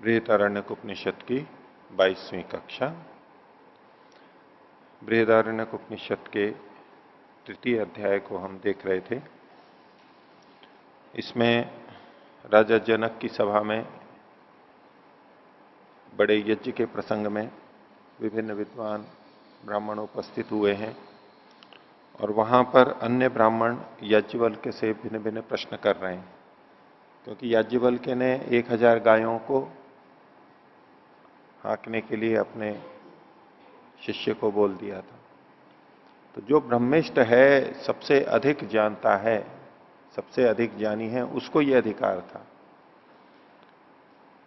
बृहदारण्यक उपनिषद की 22वीं कक्षा। बृहदारण्यक उपनिषद के तृतीय अध्याय को हम देख रहे थे। इसमें राजा जनक की सभा में बड़े यज्ञ के प्रसंग में विभिन्न विद्वान ब्राह्मण उपस्थित हुए हैं और वहां पर अन्य ब्राह्मण याज्ञवल्क्य से भिन्न भिन्न प्रश्न कर रहे हैं, क्योंकि याज्ञवल्क्य ने 1000 गायों को हाँकने के लिए अपने शिष्य को बोल दिया था। तो जो ब्रह्मिष्ठ है, सबसे अधिक जानता है, सबसे अधिक ज्ञानी है, उसको यह अधिकार था।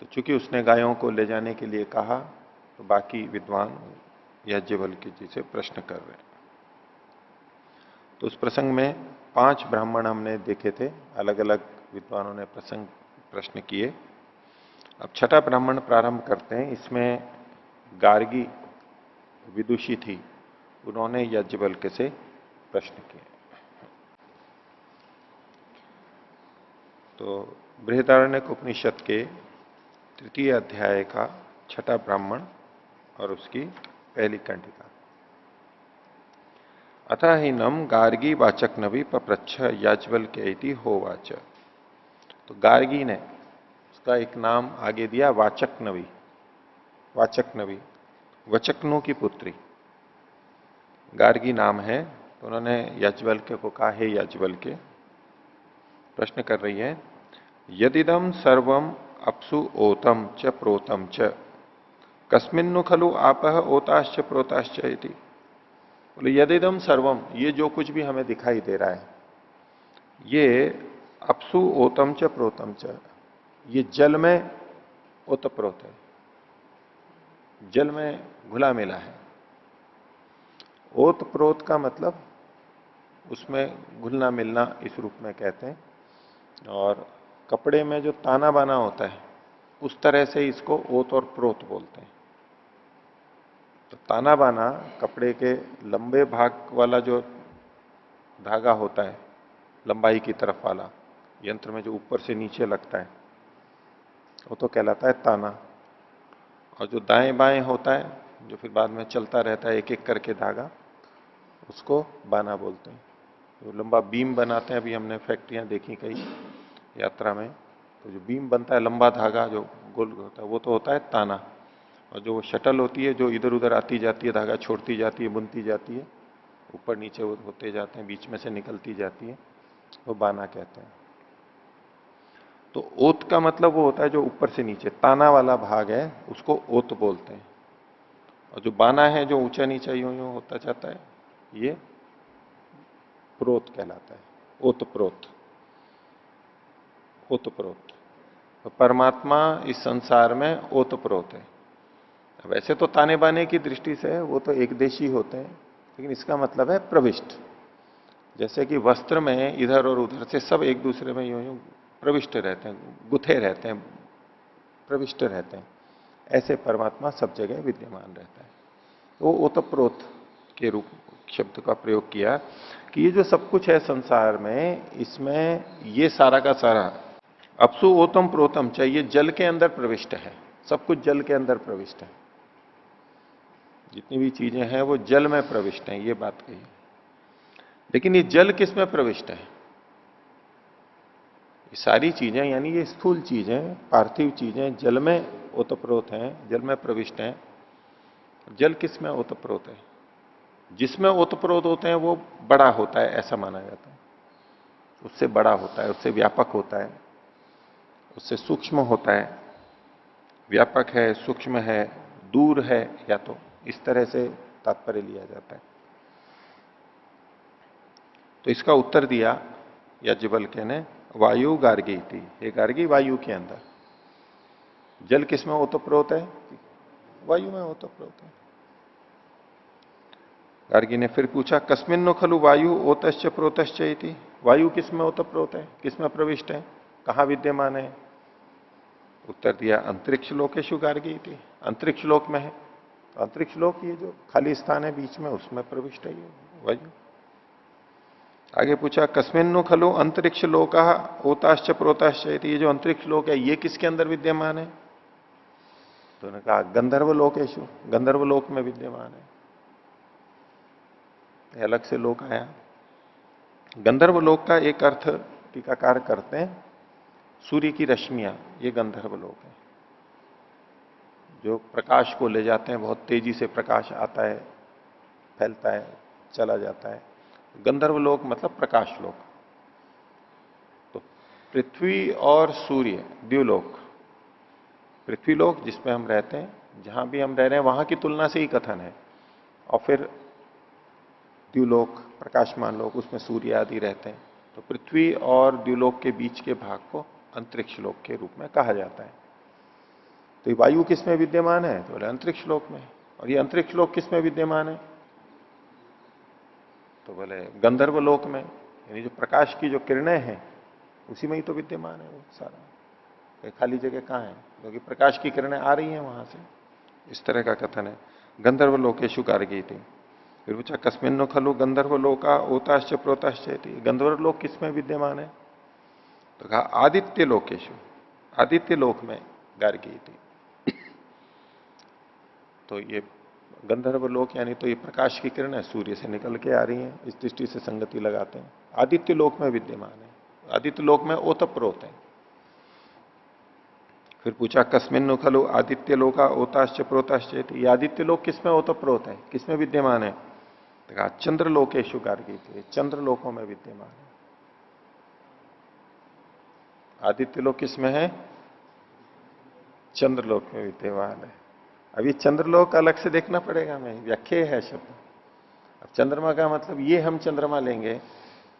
तो चूंकि उसने गायों को ले जाने के लिए कहा, तो बाकी विद्वान याज्ञवल्क्य जी से प्रश्न कर रहे हैं। तो उस प्रसंग में 5 ब्राह्मण हमने देखे थे, अलग अलग विद्वानों ने प्रश्न किए। अब छठा ब्राह्मण प्रारंभ करते हैं। इसमें गार्गी विदुषी थी, उन्होंने याज्ञवल्क्य से प्रश्न किए। तो बृहदारण्यक उपनिषद के तृतीय अध्याय का छठा ब्राह्मण और उसकी पहली कंडिका। अतः हिनम गार्गी वाचक नवी पप्रच्छ याज्ञवल्क्य होवाच। तो गार्गी ने उसका एक नाम आगे दिया, वाचक नवी। वाचक नवी वचकनु की पुत्री गार्गी नाम है। तो उन्होंने याज्ञवल्क्य को कहा, हे याज्ञवल्क्य, प्रश्न कर रही है, यदिदम सर्वम अपसु ओतम च प्रोतम च कस्मिन्नु खलु आपह ओताश्च प्रोताश्च इति। बोले यदिदम सर्वम, ये जो कुछ भी हमें दिखाई दे रहा है, ये अपसु ओतम च प्रोतम च, ये जल में ओतप्रोत है, जल में घुला मिला है। ओत प्रोत का मतलब उसमें घुलना मिलना इस रूप में कहते हैं। और कपड़े में जो ताना बाना होता है, उस तरह से इसको ओत और प्रोत बोलते हैं। तो ताना बाना कपड़े के लंबे भाग वाला जो धागा होता है, लंबाई की तरफ वाला, यंत्र में जो ऊपर से नीचे लगता है, वो तो कहलाता है ताना। और जो दाएं बाएं होता है, जो फिर बाद में चलता रहता है एक एक करके धागा, उसको बाना बोलते हैं। जो लंबा बीम बनाते हैं, अभी हमने फैक्ट्रियां देखी कई यात्रा में, तो जो बीम बनता है लंबा धागा जो गोल होता है, वो तो होता है ताना। और जो शटल होती है, जो इधर उधर आती जाती है, धागा छोड़ती जाती है, बुनती जाती है, ऊपर नीचे होते जाते हैं, बीच में से निकलती जाती है, वो बाना कहते हैं। तो ओत का मतलब वो होता है जो ऊपर से नीचे ताना वाला भाग है, उसको ओत बोलते हैं। और जो बाना है, जो ऊंचा नीचा यूं यूं होता जाता है, ये प्रोत कहलाता है। ओत प्रोत, ओत प्रोत। तो परमात्मा इस संसार में ओत प्रोत है। वैसे तो ताने बाने की दृष्टि से वो तो एक देशी होते हैं, लेकिन इसका मतलब है प्रविष्ट। जैसे कि वस्त्र में इधर और उधर से सब एक दूसरे में यूं यूं प्रविष्ट रहते हैं, गुथे रहते हैं, प्रविष्ट रहते हैं, ऐसे परमात्मा सब जगह विद्यमान रहता है। वो ओतप्रोत के रूप शब्द का प्रयोग किया कि ये जो सब कुछ है संसार में, इसमें ये सारा का सारा अपसु ओतम प्रोतम चाहिए, जल के अंदर प्रविष्ट है। सब कुछ जल के अंदर प्रविष्ट है, जितनी भी चीजें हैं वो जल में प्रविष्ट हैं, ये बात कही। लेकिन ये जल किस में प्रविष्ट है? ये सारी चीजें, यानी ये स्थूल चीजें, पार्थिव चीजें जल में ओतप्रोत हैं, जल में प्रविष्ट हैं। जल किस में ओतप्रोत है? जिसमें ओतप्रोत होते हैं वो बड़ा होता है, ऐसा माना जाता है। उससे बड़ा होता है, उससे व्यापक होता है, उससे सूक्ष्म होता है। व्यापक है, सूक्ष्म है, दूर है, या तो इस तरह से तात्पर्य लिया जाता है। तो इसका उत्तर दिया याज्ञवल्क्य ने, वायु गार्गी थी। ये गार्गी वायु के अंदर। जल किसमें ओतप्रोत है? वायु में ओतप्रोत है। गार्गी ने फिर पूछा, कस्मिन्नु खलु वायु ओतश्च प्रोतश्च इति। वायु किसमें ओतप्रोत है, किसमें प्रविष्ट है, कहां विद्यमान है? उत्तर दिया, अंतरिक्ष लोकेशु गार्गी थी। अंतरिक्ष लोक में है। अंतरिक्ष लोक, ये जो खाली स्थान है बीच में, उसमें प्रविष्ट है ये वायु। आगे पूछा, कस्मिन्नु खलु अंतरिक्ष लोका ओताश्च प्रोताश्च। ये जो अंतरिक्ष लोक है, ये किसके अंदर विद्यमान है? तो उन्होंने कहा गंधर्व लोकेशु, गंधर्व लोक में विद्यमान है। अलग से लोक आया। गंधर्व लोक का एक अर्थ टीकाकार करते हैं, सूर्य की रश्मियां, ये गंधर्व लोक है। जो प्रकाश को ले जाते हैं, बहुत तेजी से प्रकाश आता है, फैलता है, चला जाता है। गंधर्व लोक मतलब प्रकाश लोक। तो पृथ्वी और सूर्य द्युलोक, पृथ्वी लोक जिसमें हम रहते हैं, जहां भी हम रह रहे हैं वहां की तुलना से ही कथन है। और फिर द्युलोक, प्रकाशमान लोक, उसमें सूर्य आदि रहते हैं। तो पृथ्वी और द्युलोक के बीच के भाग को अंतरिक्ष लोक के रूप में कहा जाता है। तो ये वायु किस में विद्यमान है? तो बोले अंतरिक्ष लोक में। और ये अंतरिक्ष लोक किस में विद्यमान है? तो बोले गंधर्व लोक में। यानी जो प्रकाश की जो किरणें हैं उसी में ही तो विद्यमान है वो सारा। ये खाली जगह कहां है? क्योंकि प्रकाश की किरणें आ रही हैं वहां से। इस तरह का कथन है। गंधर्व लोकेशु कारगी थी। फिर पूछा कस्मिन्नो खलु गंधर्व लोका ओताश्च प्रोताश्च। गंधर्व लोक किसमें विद्यमान है? तो कहा आदित्य लोकेशु, आदित्य लोक में गार्गी थी। तो ये गंधर्व लोक यानी तो ये प्रकाश की किरणें सूर्य से निकल के आ रही हैं, इस दृष्टि से संगति लगाते हैं। आदित्य लोक में विद्यमान है। आदित्य लोक में ओतप्रोत है। फिर पूछा कस्मिन्नु खलु आदित्य लोका ओताश्च प्रोताश्च। ये आदित्य लोक किसमें ओतप्रोत है, किसमें विद्यमान है? तो कहा चंद्र लोकेशु गार्गी थी, चंद्र लोकों में विद्यमान है। आदित्य लोक किसमें है? चंद्रलोक में विद्यमान है। अब ये चंद्रलोक अलग से देखना पड़ेगा हमें, व्याख्या है शब्द। अब चंद्रमा का मतलब ये हम चंद्रमा लेंगे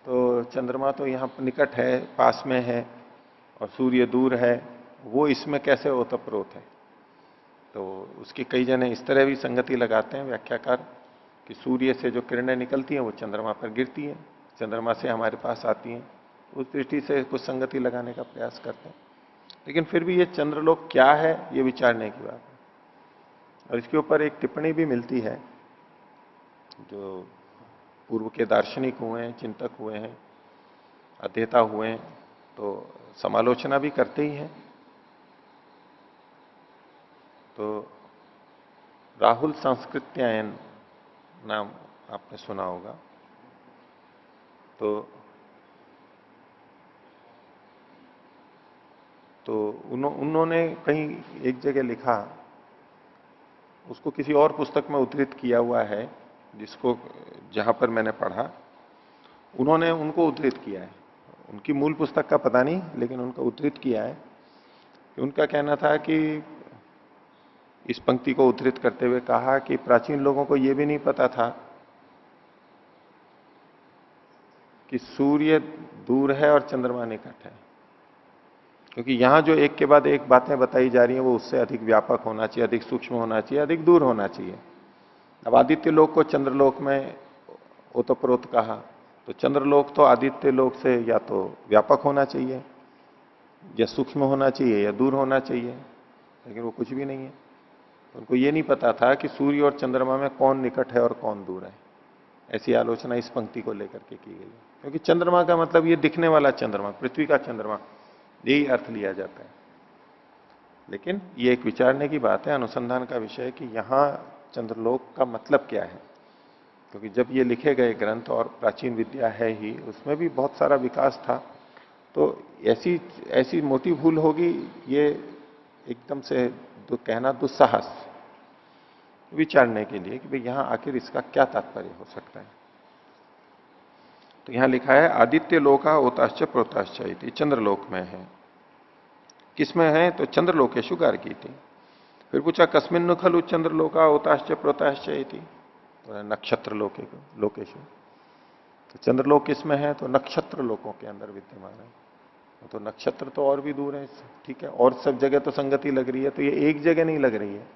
तो चंद्रमा तो यहां निकट है, पास में है, और सूर्य दूर है, वो इसमें कैसे ओतप्रोत है? तो उसकी कई जने इस तरह भी संगति लगाते हैं व्याख्याकार कि सूर्य से जो किरणें निकलती हैं वो चंद्रमा पर गिरती हैं, चंद्रमा से हमारे पास आती हैं। उस दृष्टि से कुछ संगति लगाने का प्रयास करते हैं। लेकिन फिर भी ये चंद्रलोक क्या है, ये विचारने की बात है। और इसके ऊपर एक टिप्पणी भी मिलती है, जो पूर्व के दार्शनिक हुए हैं, चिंतक हुए हैं, अध्येता हुए हैं, तो समालोचना भी करते ही हैं। तो राहुल संस्कृत्यायन नाम आपने सुना होगा। तो उन्होंने कहीं एक जगह लिखा, उसको किसी और पुस्तक में उद्धृत किया हुआ है, जिसको जहां पर मैंने पढ़ा, उन्होंने उनको उद्धृत किया है। उनकी मूल पुस्तक का पता नहीं, लेकिन उनका उद्धृत किया है कि उनका कहना था कि इस पंक्ति को उद्धृत करते हुए कहा कि प्राचीन लोगों को यह भी नहीं पता था कि सूर्य दूर है और चंद्रमा निकट है, क्योंकि यहां जो एक के बाद एक बातें बताई जा रही हैं वो उससे अधिक व्यापक होना चाहिए, अधिक सूक्ष्म होना चाहिए, अधिक दूर होना चाहिए। अब आदित्य लोक को चंद्रलोक में ओतप्रोत कहा, तो चंद्रलोक तो आदित्य लोक से या तो व्यापक होना चाहिए, या सूक्ष्म होना चाहिए, या दूर होना चाहिए, लेकिन वो कुछ भी नहीं है। उनको ये नहीं पता था कि सूर्य और चंद्रमा में कौन निकट है और कौन दूर है। ऐसी आलोचना इस पंक्ति को लेकर के की गई है, क्योंकि चंद्रमा का मतलब ये दिखने वाला चंद्रमा, पृथ्वी का चंद्रमा, यही अर्थ लिया जाता है। लेकिन ये एक विचारने की बात है, अनुसंधान का विषय है कि यहां चंद्रलोक का मतलब क्या है। क्योंकि जब ये लिखे गए ग्रंथ, और प्राचीन विद्या है ही, उसमें भी बहुत सारा विकास था, तो ऐसी ऐसी मोटी भूल होगी, ये एकदम से कहना दुस्साहस विचारने के लिए कि भाई यहां आखिर इसका क्या तात्पर्य हो सकता है। तो यहां लिखा है आदित्य लोका ओताश्च प्रोताश्च इति, चंद्रलोक में है। किसमें है? तो चंद्रलोकेशु गार्गी थी। फिर पूछा कस्मिन्नु खलु चंद्रलोका ओताश्च प्रोताश्च इति, तो नक्षत्र लोकेशु। तो चंद्रलोक किसमें है? तो नक्षत्र लोकों के अंदर विद्यमान है। तो नक्षत्र तो और भी दूर है, ठीक है, और सब जगह तो संगति लग रही है, तो ये एक जगह नहीं लग रही है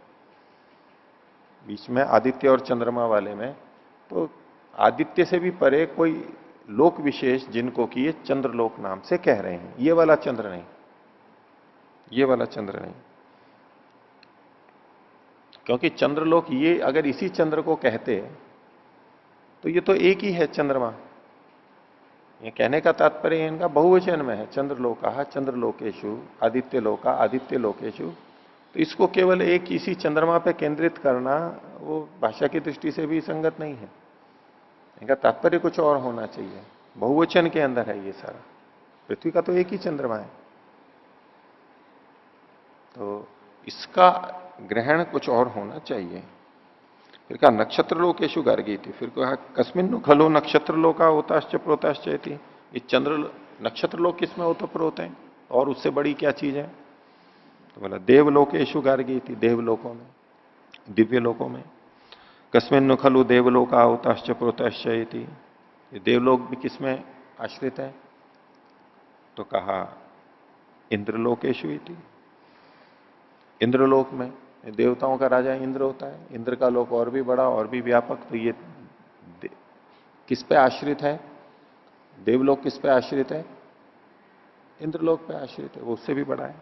बीच में आदित्य और चंद्रमा वाले में। तो आदित्य से भी परे कोई लोक विशेष जिनको कि ये चंद्रलोक नाम से कह रहे हैं, ये वाला चंद्र नहीं, ये वाला चंद्र नहीं। क्योंकि चंद्रलोक, ये अगर इसी चंद्र को कहते तो ये तो एक ही है चंद्रमा। ये कहने का तात्पर्य इनका बहुवचन में है, चंद्रलोका चंद्रलोकेशु, आदित्य लोका आदित्य लोकेशु, तो इसको केवल एक इसी चंद्रमा पे केंद्रित करना वो भाषा की दृष्टि से भी संगत नहीं है। इनका तात्पर्य कुछ और होना चाहिए। बहुवचन के अंदर है ये सारा। पृथ्वी का तो एक ही चंद्रमा है, तो इसका ग्रहण कुछ और होना चाहिए। फिर कहा नक्षत्र लोकेशु गार्गी थी। फिर कहा कस्मिन खलो नक्षत्र लोका होताश्च प्रोताश्च थी। ये चंद्र नक्षत्र लोक किसमें ओतप्रोत है और उससे बड़ी क्या चीज है? तो बोला देवलोकेशु गार्गी थी, देवलोकों में, दिव्य लोकों में। कस्मिन खलु देवलोका होताश्च प्रोताश्च थी। ये देवलोक भी किसमें आश्रित है? तो कहा इंद्रलोकेशु थी। इंद्रलोक में, देवताओं का राजा इंद्र होता है, इंद्र का लोक और भी बड़ा और भी व्यापक। तो ये किस पे आश्रित है? देवलोक किस पे आश्रित है? इंद्रलोक पे आश्रित है, वो उससे भी बड़ा है।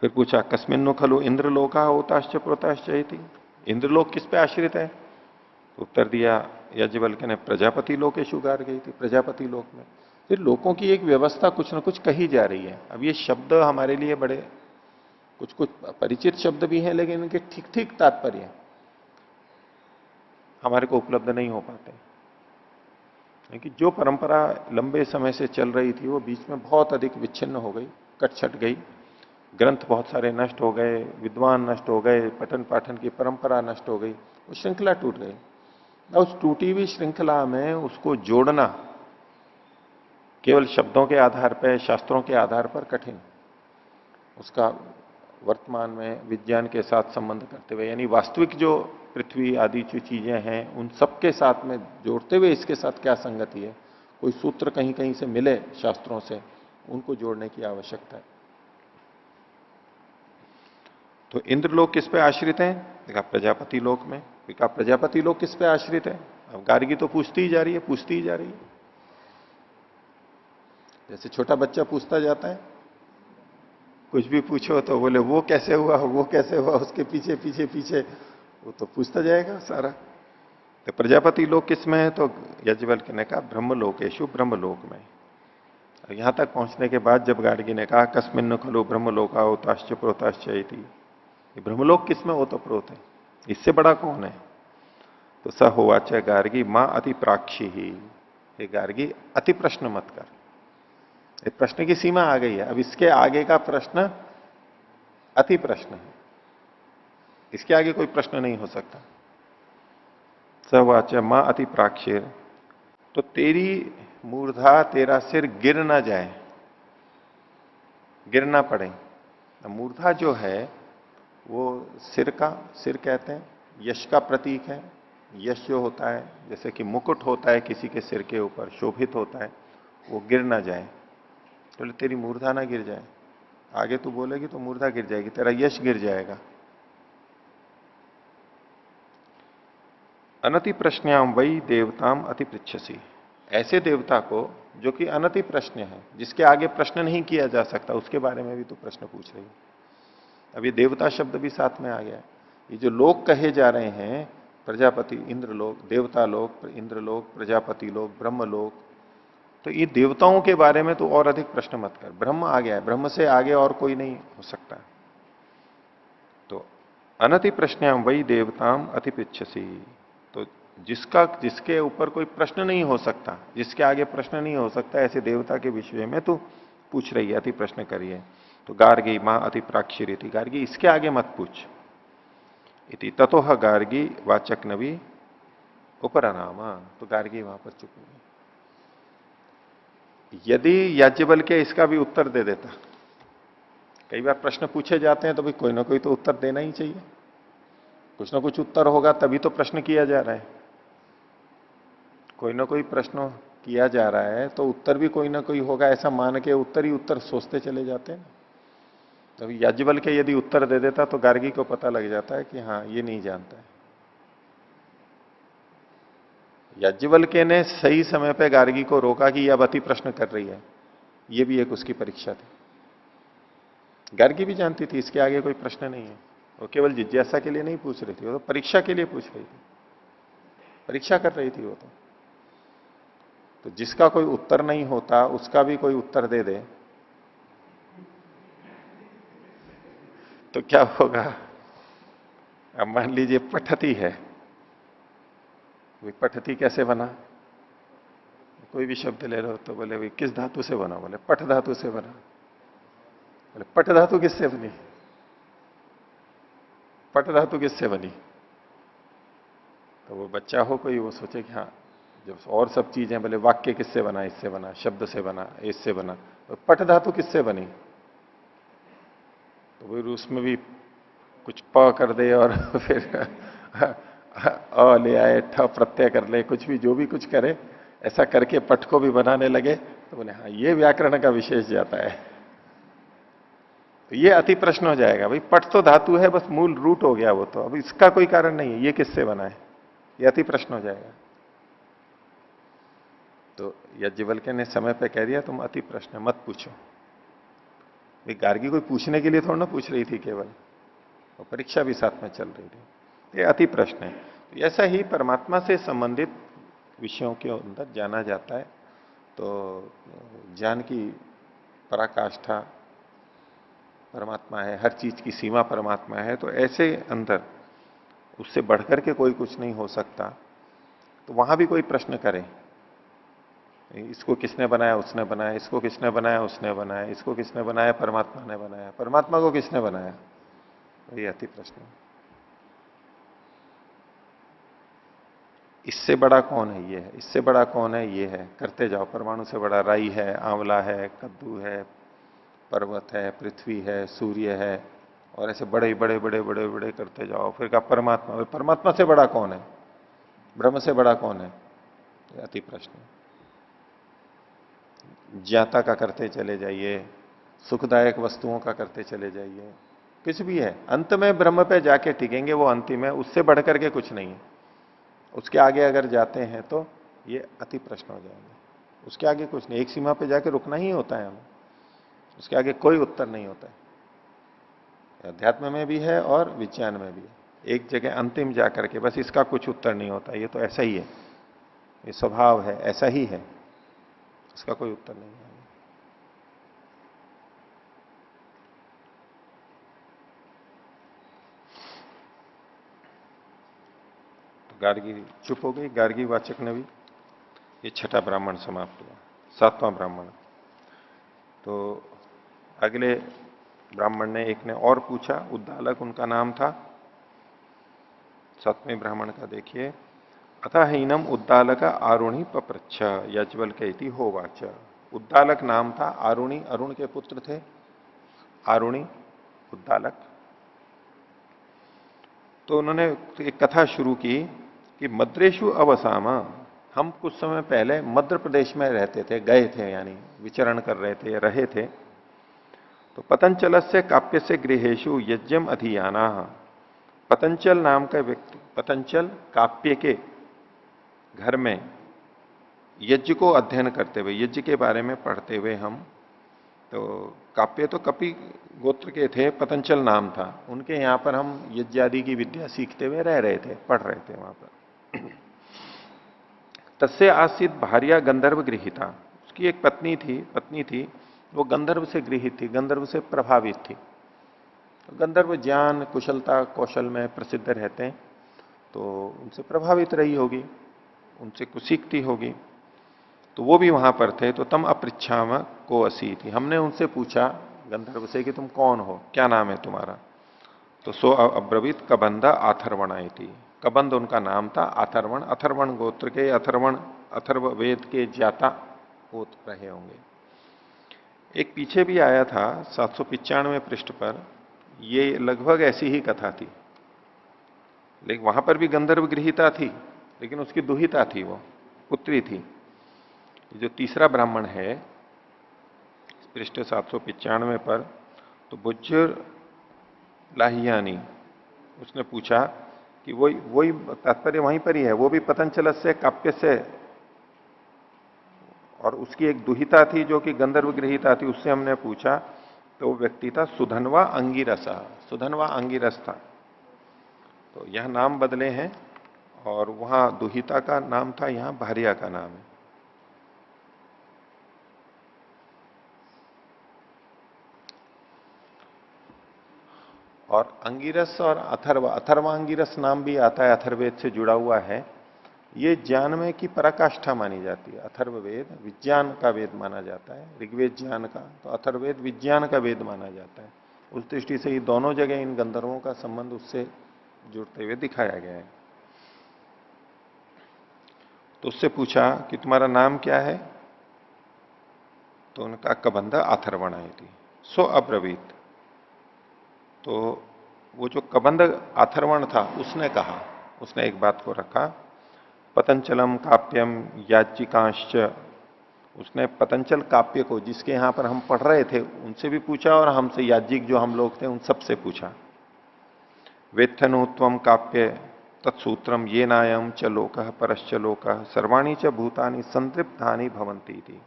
फिर पूछा कस्मिन्नो खलु इंद्रलोका होताश्च प्रोताश्च इति। इंद्रलोक किस पे आश्रित है? तो उत्तर दिया याज्ञवल्क्य ने प्रजापति लोकेशु गार गई थी, प्रजापति लोक में। फिर लोकों की एक व्यवस्था कुछ ना कुछ कही जा रही है। अब ये शब्द हमारे लिए बड़े कुछ कुछ परिचित शब्द भी हैं, लेकिन इनके ठीक ठीक तात्पर्य हमारे को उपलब्ध नहीं हो पाते। क्योंकि जो परंपरा लंबे समय से चल रही थी वो बीच में बहुत अधिक विच्छिन्न हो गई, कट छट गई। ग्रंथ बहुत सारे नष्ट हो गए, विद्वान नष्ट हो गए, पठन पाठन की परंपरा नष्ट हो गई, वो श्रृंखला टूट गई। उस टूटी हुई श्रृंखला में उसको जोड़ना केवल शब्दों के आधार पर, शास्त्रों के आधार पर कठिन। उसका वर्तमान में विज्ञान के साथ संबंध करते हुए, यानी वास्तविक जो पृथ्वी आदि जो चीजें हैं उन सबके साथ में जोड़ते हुए इसके साथ क्या संगति है, कोई सूत्र कहीं कहीं से मिले शास्त्रों से, उनको जोड़ने की आवश्यकता है। तो इंद्रलोक किस पे आश्रित है? देखा प्रजापति लोक में। देखा प्रजापति लोक किस पे आश्रित है? अब गार्गी तो पूछती ही जा रही है, पूछती ही जा रही है। जैसे छोटा बच्चा पूछता जाता है, कुछ भी पूछो तो बोले वो कैसे हुआ, वो कैसे हुआ, उसके पीछे पीछे पीछे वो तो पूछता जाएगा सारा। तो प्रजापति लोक किसमें है? तो याज्ञवल्क्य ने कहा ब्रह्मलोकेशु, ब्रह्मलोक में। और यहां तक पहुंचने के बाद जब गार्गी ने कहा कस्मिन खलु ब्रह्मलोका होताश्च प्रोताश्च इति, ब्रह्मलोक किसमें ओतप्रोत है, इससे बड़ा कौन है? तो स होवाच गार्गी मां अति प्राक्षी ही। ये गार्गी अति प्रश्न मत कर। ये प्रश्न की सीमा आ गई है, अब इसके आगे का प्रश्न अति प्रश्न है, इसके आगे कोई प्रश्न नहीं हो सकता। सवाच मां अति प्राक्षीर। तो तेरी मूर्धा, तेरा सिर गिर ना जाए, गिर ना पड़े। मूर्धा जो है वो सिर का, सिर कहते हैं यश का प्रतीक है। यश जो होता है, जैसे कि मुकुट होता है किसी के सिर के ऊपर, शोभित होता है, वो गिर ना जाए। तो तेरी मूर्धा ना गिर जाए। आगे तू बोलेगी तो मूर्धा गिर जाएगी, तेरा यश गिर जाएगा। अनति प्रश्नयाम वही देवताम अति पृच्छसी। ऐसे देवता को जो कि अनति प्रश्न है, जिसके आगे प्रश्न नहीं किया जा सकता, उसके बारे में भी तो प्रश्न पूछ रही है। अब ये देवता शब्द भी साथ में आ गया। ये जो लोक कहे जा रहे हैं, प्रजापति, इंद्रलोक, देवता लोक, इंद्रलोक, प्रजापति लोक, ब्रह्मलोक, तो ये देवताओं के बारे में तो और अधिक प्रश्न मत कर। ब्रह्म आ गया है, ब्रह्म से आगे और कोई नहीं हो सकता। तो अनति प्रश्नयाम वही देवताम अति पृच्छसी। तो जिसके ऊपर कोई प्रश्न नहीं हो सकता, जिसके आगे प्रश्न नहीं हो सकता, ऐसे देवता के विषय में तो पूछ रही है, अति प्रश्न करिए। तो गार्गी मां अति प्राक्षी थी, गार्गी इसके आगे मत पूछ। इति ततोह गार्गी वाचक नवी उपरनामा। तो गार्गी वहां पर चुप हो गई। यदि याज्ञवल्क्य इसका भी उत्तर दे देता, कई बार प्रश्न पूछे जाते हैं तो भी कोई ना कोई तो उत्तर देना ही चाहिए, कुछ ना कुछ उत्तर होगा तभी तो प्रश्न किया जा रहा है। कोई ना कोई प्रश्न किया जा रहा है तो उत्तर भी कोई ना कोई होगा, ऐसा मान के उत्तर ही उत्तर सोचते चले जाते हैं। तब याज्ञवल्क्य यदि उत्तर दे देता तो गार्गी को पता लग जाता है कि हाँ ये नहीं जानता है। याज्ञवल्क्य ने सही समय पे गार्गी को रोका कि यह अब अति प्रश्न कर रही है, ये भी एक उसकी परीक्षा थी। गार्गी भी जानती थी इसके आगे कोई प्रश्न नहीं है, वो केवल जिज्ञासा के लिए नहीं पूछ रही थी, वो तो परीक्षा के लिए पूछ रही थी, परीक्षा कर रही थी वो तो जिसका कोई उत्तर नहीं होता उसका भी कोई उत्तर दे दे तो क्या होगा? अब मान लीजिए पठती है, पठती कैसे बना? कोई भी शब्द ले रहे हो तो बोले भाई किस धातु से बना? बोले पठ धातु से बना। बोले पठ धातु किससे बनी? पठ धातु किससे बनी? तो वो बच्चा हो कोई, वो सोचे कि हाँ, जब और सब चीजें, बोले वाक्य किससे बना? इससे बना, शब्द से बना, इससे बना, तो पठ धातु किससे बनी? तो वो उसमें भी कुछ प कर दे और फिर अ ले आए, ठ प्रत्यय कर ले, कुछ भी, जो भी कुछ करे, ऐसा करके पठ को भी बनाने लगे, तो बोले हाँ ये व्याकरण का विशेष जाता है। तो ये अति प्रश्न हो जाएगा। भाई पठ तो धातु है, बस मूल रूट हो गया वो, तो अब इसका कोई कारण नहीं है, ये किससे बना है, ये अति प्रश्न हो जाएगा। तो याज्ञवल्क्य ने समय पे कह दिया तुम अति प्रश्न मत पूछो। भाई गार्गी कोई पूछने के लिए थोड़ा ना पूछ रही थी केवल, और परीक्षा भी साथ में चल रही थी। ये अति प्रश्न है। तो ऐसा ही परमात्मा से संबंधित विषयों के अंदर जाना जाता है। तो ज्ञान की पराकाष्ठा परमात्मा है, हर चीज की सीमा परमात्मा है, तो ऐसे अंदर उससे बढ़कर के कोई कुछ नहीं हो सकता। तो वहां भी कोई प्रश्न करे, इसको किसने बनाया? उसने बनाया। इसको किसने बनाया? उसने बनाया। इसको किसने बनाया? परमात्मा ने बनाया। परमात्मा को किसने बनाया? ये अति प्रश्न। इससे बड़ा कौन है? ये है। इससे बड़ा कौन है? ये है। करते जाओ, परमाणु से बड़ा राई है, आंवला है, कद्दू है, पर्वत है, पृथ्वी है, सूर्य है, और ऐसे बड़े बड़े बड़े बड़े बड़े करते जाओ। फिर कहा परमात्मा। परमात्मा से बड़ा कौन है? ब्रह्म से बड़ा कौन है? ये अति प्रश्न। ज्ञाता का करते चले जाइए, सुखदायक वस्तुओं का करते चले जाइए, कुछ भी है, अंत में ब्रह्म पे जाके टिकेंगे, वो अंतिम है, उससे बढ़कर के कुछ नहीं है। उसके आगे अगर जाते हैं तो ये अति प्रश्न हो जाएंगे। उसके आगे कुछ नहीं, एक सीमा पे जाके रुकना ही होता है हमें, उसके आगे कोई उत्तर नहीं होता है। अध्यात्म में भी है और विज्ञान में भी है। एक जगह अंतिम जाकर के बस इसका कुछ उत्तर नहीं होता, ये तो ऐसा ही है, ये स्वभाव है, ऐसा ही है, इसका कोई उत्तर नहीं है। तो गार्गी चुप हो गई, गार्गी वाचक ने भी। ये छठा ब्राह्मण समाप्त हुआ। सातवां ब्राह्मण। तो अगले ब्राह्मण ने, एक ने और पूछा, उद्दालक उनका नाम था। सातवें ब्राह्मण का देखिए, अतः हीनम उद्दालक आरुणि पप्रच्छ यज्वल्क्य होवाच। उद्दालक नाम था, आरुणि अरुण के पुत्र थे, आरुणि उद्दालक। तो उन्होंने एक कथा शुरू की कि मद्रेशु अवसाम, हम कुछ समय पहले मध्य प्रदेश में रहते थे, गए थे, यानी विचरण कर रहे थे, रहे थे। तो पतंचल से काप्य से गृहेशु यज्ञम अधियाना, पतंचल नाम का व्यक्ति, पतंचल काप्य के घर में यज्ञ को अध्ययन करते हुए, यज्ञ के बारे में पढ़ते हुए हम, तो काप्य तो कपि गोत्र के थे, पतंचल नाम था उनके, यहां पर हम यज्ञ आदि की विद्या सीखते हुए रह रहे थे, पढ़ रहे थे वहां पर। तस्य आसित भार्या गंधर्व गृहिता, उसकी एक पत्नी थी, वो गंधर्व से गृहित थी, गंधर्व से प्रभावित थी। तो गंधर्व ज्ञान कुशलता कौशल में प्रसिद्ध रहते हैं, तो उनसे प्रभावित रही होगी, उनसे कुछ सीखती होगी। तो वो भी वहां पर थे। तो तम अपृच्छाम को असी थी, हमने उनसे पूछा गंधर्व से कि तुम कौन हो, क्या नाम है तुम्हारा? तो सो अब्रवीत कबंधा आथर्वणाई थी, कबंध उनका नाम था, अथर्वण, अथर्वण गोत्र के, अथर्वण अथर्व वेद के ज्ञाता वो रहे होंगे। एक पीछे भी आया था 795 पृष्ठ पर, ये लगभग ऐसी ही कथा थी, लेकिन वहां पर भी गंधर्व गृहिता थी, लेकिन उसकी दुहिता थी, वो पुत्री थी। जो तीसरा ब्राह्मण है पृष्ठ 795 पर, तो बुज्जर लाहियानी, उसने पूछा कि वही वही तात्पर्य वहीं पर ही है, वो भी पतंचल से काप्य से, और उसकी एक दुहिता थी जो कि गंधर्व गृहिता थी, उससे हमने पूछा। तो वो व्यक्ति था सुधनवा अंगिरसा, सुधनवा अंगिरस था। तो यह नाम बदले हैं, और वहां दुहिता का नाम था, यहां भार्या का नाम है। और अंगिरस और अथर्व, अथर्वांगिरस नाम भी आता है, अथर्ववेद से जुड़ा हुआ है। ये ज्ञानमय की पराकाष्ठा मानी जाती है। अथर्ववेद विज्ञान का वेद माना जाता है, ऋग्वेद ज्ञान का, तो अथर्ववेद विज्ञान का वेद माना जाता है। उस दृष्टि से ही दोनों जगह इन गंधर्वों का संबंध उससे जुड़ते हुए दिखाया गया है। तो उससे पूछा कि तुम्हारा नाम क्या है? तो उनका कबंध अथर्वण थी। सो अब्रवीत, तो वो जो कबंध अथर्वण था उसने कहा, उसने एक बात को रखा, पतंचलम काप्यम याचिकांश्च, उसने पतंचल काव्य को, जिसके यहां पर हम पढ़ रहे थे, उनसे भी पूछा और हमसे याज्ञिक जो हम लोग थे उन सबसे पूछा। वेत्थनुत्वम काप्य तत्सूत्रम ये नायम च लोक परश्च लोक सर्वाणी च भूतानि संतृप्तानि भवंती थी।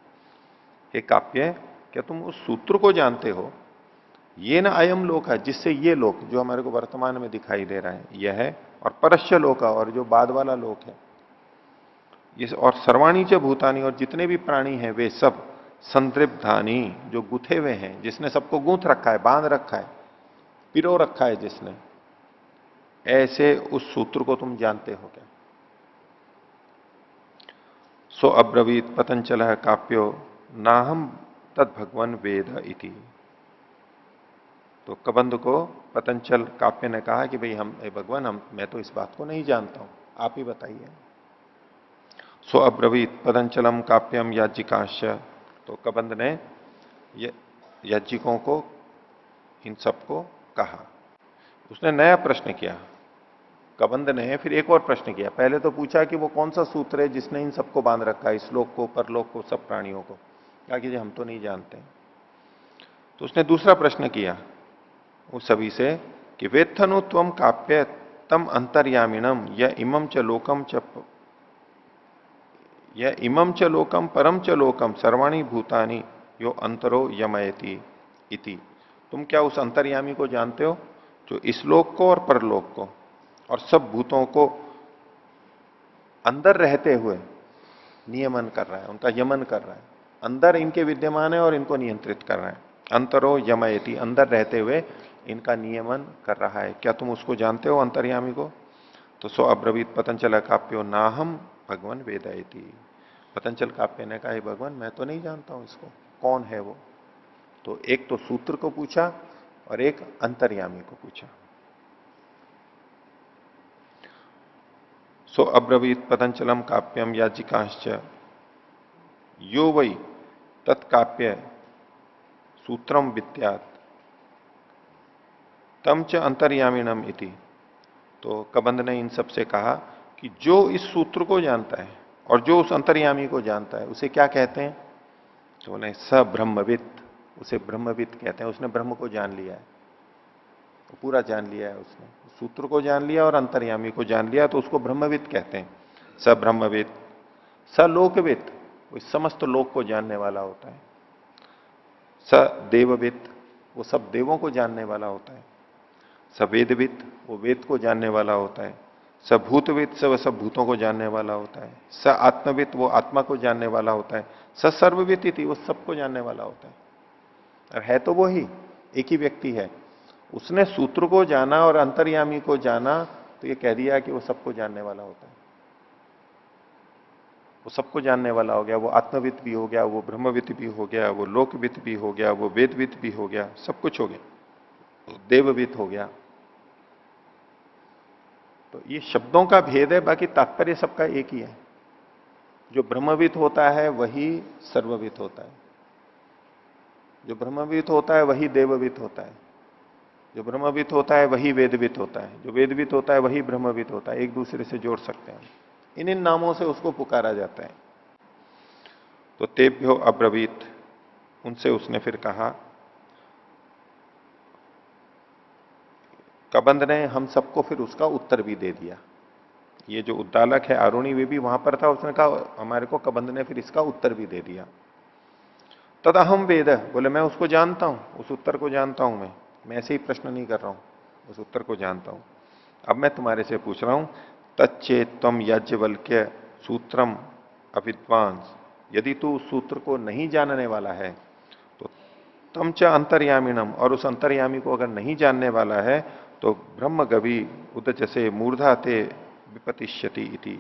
हे काप्य, क्या तुम उस सूत्र को जानते हो? ये न अयम लोक है, जिससे ये लोक जो हमारे को वर्तमान में दिखाई दे रहा है यह है, और परश्च लोक, और जो बाद वाला लोक है ये, और सर्वाणी च भूतानी, और जितने भी प्राणी हैं वे सब संतृप्तानि, जो गुथे हुए हैं, जिसने सबको गूंथ रखा है, बांध रखा है, पिरो रखा है जिसने, ऐसे उस सूत्र को तुम जानते हो क्या? सो अब्रवीत पतंचल काप्यो नाहम तद भगवन वेद इति। तो कबंध को पतंचल काप्य ने कहा कि भाई हम, भगवान, मैं तो इस बात को नहीं जानता हूं, आप ही बताइए। सो अब्रवीत पतंचलम काप्यम याज्ञिकांश, तो कबंध ने याज्ञिकों को, इन सबको कहा। उसने नया प्रश्न किया, कबंध ने फिर एक और प्रश्न किया। पहले तो पूछा कि वो कौन सा सूत्र है जिसने इन सबको बांध रखा है, इस लोक को, परलोक को, सब प्राणियों को। कहा कि हम तो नहीं जानते। तो उसने दूसरा प्रश्न किया उस सभी से कि वेत्थनु त्वम काप्य तम अंतर्यामिणम या इमम च लोकम च, या इमम च लोकम परम च लोकम सर्वाणी भूतानि यो अंतरो यमयति इति। तुम क्या उस अंतर्यामी को जानते हो जो इस लोक को और परलोक को और सब भूतों को अंदर रहते हुए नियमन कर रहा है, उनका यमन कर रहा है, अंदर इनके विद्यमान है और इनको नियंत्रित कर रहा है। अंतरो यमयति, अंदर रहते हुए इनका नियमन कर रहा है, क्या तुम उसको जानते हो अंतर्यामी को? तो सो अब्रवीत पतंचल काप्यो नाहम भगवान वेदयति। पतंचल काप्य ने कहा, भगवान मैं तो नहीं जानता हूं इसको, कौन है वो? तो एक तो सूत्र को पूछा और एक अंतर्यामी को पूछा। सो अब्रवीत पतंचलम काप्यम याजिकांश्च यो वै तत्काप्य सूत्रम विद्यात तम च अंतर्यामीणम इति। तो कबंध ने इन सबसे कहा कि जो इस सूत्र को जानता है और जो उस अंतर्यामी को जानता है उसे क्या कहते हैं? तो बोले स ब्रह्मविद, उसे ब्रह्मविद कहते हैं। उसने ब्रह्म को जान लिया है, तो पूरा जान लिया है उसने, सूत्र को जान लिया और अंतर्यामी को जान लिया, तो उसको ब्रह्मविद कहते हैं। स ब्रह्मविद, स लोकविद, वो समस्त लोक को जानने वाला होता है। स देवविद, वो सब देवों को जानने वाला होता है। स वेदविद, वो वेद को जानने वाला होता है। स भूतविद, सब भूतों को जानने वाला होता है। स आत्मविद, वो आत्मा को जानने वाला होता है। स सर्वविद इति, वो सबको जानने वाला होता है। और है तो वो ही, एक ही व्यक्ति है। उसने सूत्र को जाना और अंतर्यामी को जाना, तो ये कह दिया कि वो सबको जानने वाला होता है। वो सबको जानने वाला हो गया, वो आत्मविद भी हो गया, वो ब्रह्मविद भी हो गया, वो लोकविद भी हो गया, वो वेदविद भी हो गया, सब कुछ हो गया, देवविद हो गया। तो ये शब्दों का भेद है, बाकी तात्पर्य सबका एक ही है। जो ब्रह्मविद होता है वही सर्वविद होता है, जो ब्रह्मविद होता है वही देवविद होता है, जो ब्रह्मविद होता है वही वेदविद होता है, जो वेदविद होता है वही ब्रह्मविद होता है। एक दूसरे से जोड़ सकते हैं, इन इन नामों से उसको पुकारा जाता है। तो तेभ्यो अब्रवीत, उनसे उसने फिर कहा, कबंध ने हम सबको फिर उसका उत्तर भी दे दिया। ये जो उद्दालक है आरुणी, वे भी वहां पर था, उसने कहा हमारे को, कबंध ने फिर इसका उत्तर भी दे दिया। तद अहम वेद, बोले मैं उसको जानता हूं, उस उत्तर को जानता हूं। मैं ऐसे ही प्रश्न नहीं कर रहा हूं, उस उत्तर को जानता हूं। अब मैं तुम्हारे से पूछ रहा हूं, तच्चेत तम याज्ञवल्क्य सूत्रम अविद्वांस, यदि तू उस सूत्र को नहीं जानने वाला है तो तम च अंतर्यामिणम, और उस अंतर्यामी को अगर नहीं जानने वाला है तो ब्रह्म गवी उदचसे मूर्धा ते विपतिष्यति इति।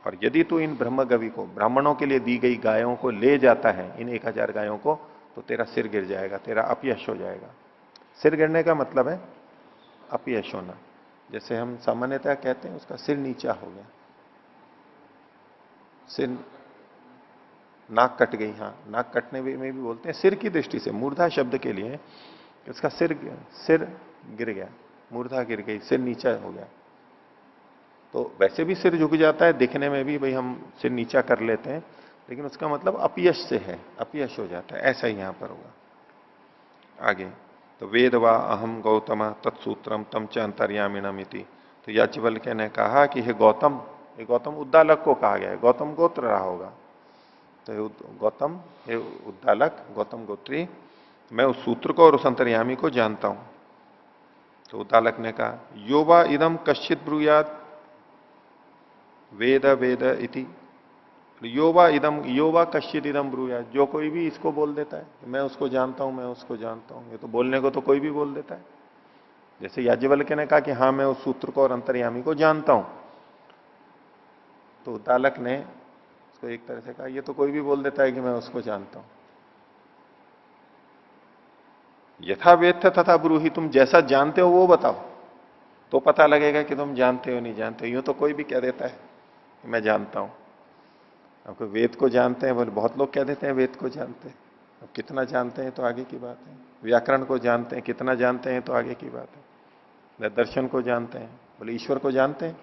और यदि तू इन ब्रह्म गवी को, ब्राह्मणों के लिए दी गई गायों को ले जाता है, इन 1000 गायों को, तो तेरा सिर गिर जाएगा, तेरा अपयश हो जाएगा। सिर गिरने का मतलब है अपयश होना। जैसे हम सामान्यतः कहते हैं उसका सिर नीचा हो गया, सिर, नाक कट गई, हाँ, नाक कटने में भी बोलते हैं सिर की दृष्टि से, मूर्धा शब्द के लिए उसका सिर सिर गिर गया, मूर्धा गिर गई, सिर नीचा हो गया। तो वैसे भी सिर झुक जाता है, दिखने में भी भाई हम सिर नीचा कर लेते हैं, लेकिन उसका मतलब अपयश से है, अपयश हो जाता है, ऐसा ही यहां पर होगा। आगे तो वेद वा अहम गौतम तत्सूत्रम तम च अंतर्यामिणम इति। तो याज्ञवल्क्य ने कहा कि हे गौतम, ये गौतम उद्दालक को कहा गया है, गौतम गोत्र रहा होगा, तो गौतम, हे उद्दालक, गौतम गोत्री, मैं उस सूत्र को और उस अंतर्यामी को जानता हूं। तो उद्दालक ने कहा योवा इदम कश्चित ब्रूयात वेद वेद इति। योवा इदम, योवा कश्चित इदम ब्रूयात, जो कोई भी इसको बोल देता है मैं उसको जानता हूं, मैं उसको जानता हूं, ये तो बोलने को तो कोई भी बोल देता है। जैसे याज्ञवल्क्य ने कहा कि हां मैं उस सूत्र को और अंतर्यामी को जानता हूं, तो उद्दालक ने उसको एक तरह से कहा ये तो कोई भी बोल देता है कि मैं उसको जानता हूं। यथा वेत्थ तथा ब्रूहि, तुम जैसा जानते हो वो बताओ, तो पता लगेगा कि तुम जानते हो नहीं जानते हो। यूं तो कोई भी कह देता है कि मैं जानता हूं। आपको वेद को जानते हैं बोले, बहुत लोग कह देते हैं वेद को जानते हैं, अब कितना जानते हैं तो आगे की बात है। व्याकरण को जानते हैं, कितना जानते हैं तो आगे की बात है। दर्शन को जानते हैं, बोले ईश्वर को जानते हैं,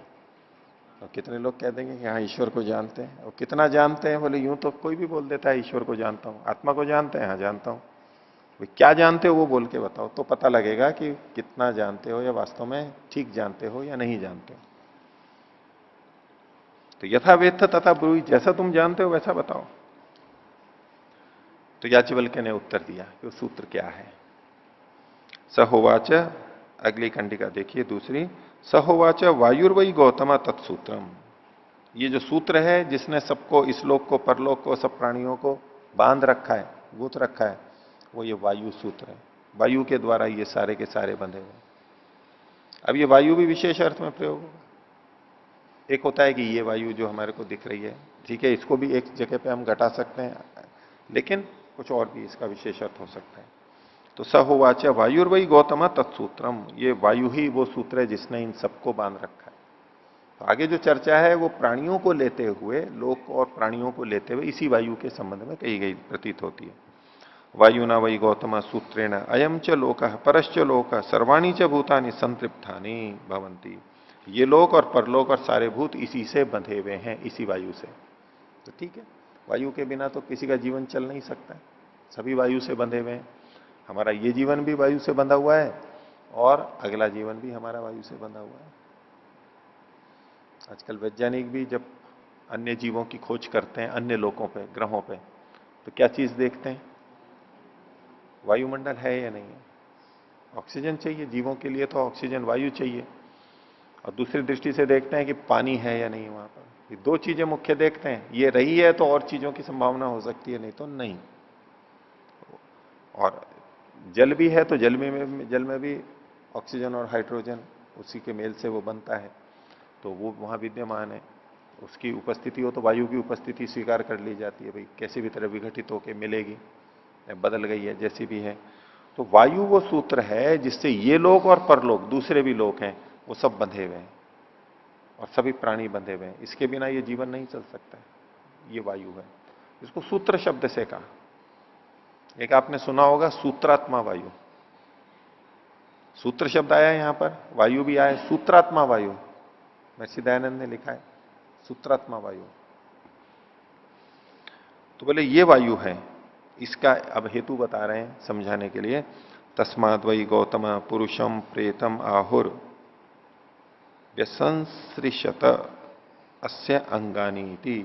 और कितने लोग कह देंगे कि हाँ ईश्वर को जानते हैं। और कितना जानते हैं, बोले यूं तो कोई भी बोल देता है ईश्वर को जानता हूं। आत्मा को जानते हैं, हाँ जानता हूं। क्या जानते हो वो बोल के बताओ, तो पता लगेगा कि कितना जानते हो या वास्तव में ठीक जानते हो या नहीं जानते हो। तो यथा वेत्थ तथा ब्रूहि, जैसा तुम जानते हो वैसा बताओ। तो याज्ञवल्क्य ने उत्तर दिया कि वो सूत्र क्या है। सहोवाच, अगली कंडिका देखिए दूसरी, सहोवाच वायुर्वई गौतम तत्सूत्रम। ये जो सूत्र है जिसने सबको, इस लोक को, परलोक को, सब प्राणियों को बांध रखा है, गूंथ रखा है, वो ये वायु सूत्र है। वायु के द्वारा ये सारे के सारे बंधे हुए। अब ये वायु भी विशेष अर्थ में प्रयोग होगा। एक होता है कि ये वायु जो हमारे को दिख रही है, ठीक है, इसको भी एक जगह पे हम घटा सकते हैं, लेकिन कुछ और भी इसका विशेष अर्थ हो सकता है। तो स होवाच वायुर्वई गौतम तत्सूत्रम, ये वायु ही वो सूत्र है जिसने इन सबको बांध रखा है। तो आगे जो चर्चा है वो प्राणियों को लेते हुए, लोक और प्राणियों को लेते हुए इसी वायु के संबंध में कही गई प्रतीत होती है। वायुना वही गौतम सूत्रेण अयम च लोक परश्च लोक सर्वाणी च भूतानि संतृप्तानि भवंती। ये लोक और परलोक और सारे भूत इसी से बंधे हुए हैं, इसी वायु से। तो ठीक है, वायु के बिना तो किसी का जीवन चल नहीं सकता है, सभी वायु से बंधे हुए हैं। हमारा ये जीवन भी वायु से बंधा हुआ है और अगला जीवन भी हमारा वायु से बंधा हुआ है। आजकल वैज्ञानिक भी जब अन्य जीवों की खोज करते हैं अन्य लोकों पे, ग्रहों पे, तो क्या चीज देखते हैं, वायुमंडल है या नहीं है। ऑक्सीजन चाहिए जीवों के लिए, तो ऑक्सीजन वायु चाहिए। और दूसरी दृष्टि से देखते हैं कि पानी है या नहीं वहां पर। ये दो चीजें मुख्य देखते हैं, ये रही है तो और चीजों की संभावना हो सकती है, नहीं तो नहीं। और जल भी है तो जल में भी ऑक्सीजन और हाइड्रोजन उसी के मेल से वो बनता है, तो वो वहां विद्यमान है। उसकी उपस्थिति हो तो वायु की उपस्थिति स्वीकार कर ली जाती है, भाई कैसी भी तरह विघटित होकर मिलेगी, बदल गई है जैसी भी है। तो वायु वो सूत्र है जिससे ये लोक और परलोक, दूसरे भी लोक हैं, वो सब बंधे हुए हैं और सभी प्राणी बंधे हुए हैं। इसके बिना ये जीवन नहीं चल सकता है, ये वायु है। इसको सूत्र शब्द से कहा। एक आपने सुना होगा सूत्रात्मा वायु, सूत्र शब्द आया यहां पर, वायु भी आया, सूत्रात्मा वायु महर्षि दयानंद ने लिखा है, सूत्रात्मा वायु। तो बोले ये वायु है, इसका अब हेतु बता रहे हैं समझाने के लिए। तस्माद वही गौतम पुरुषम प्रेतम आहुर व्यसंसृशत अस्य अंगानी।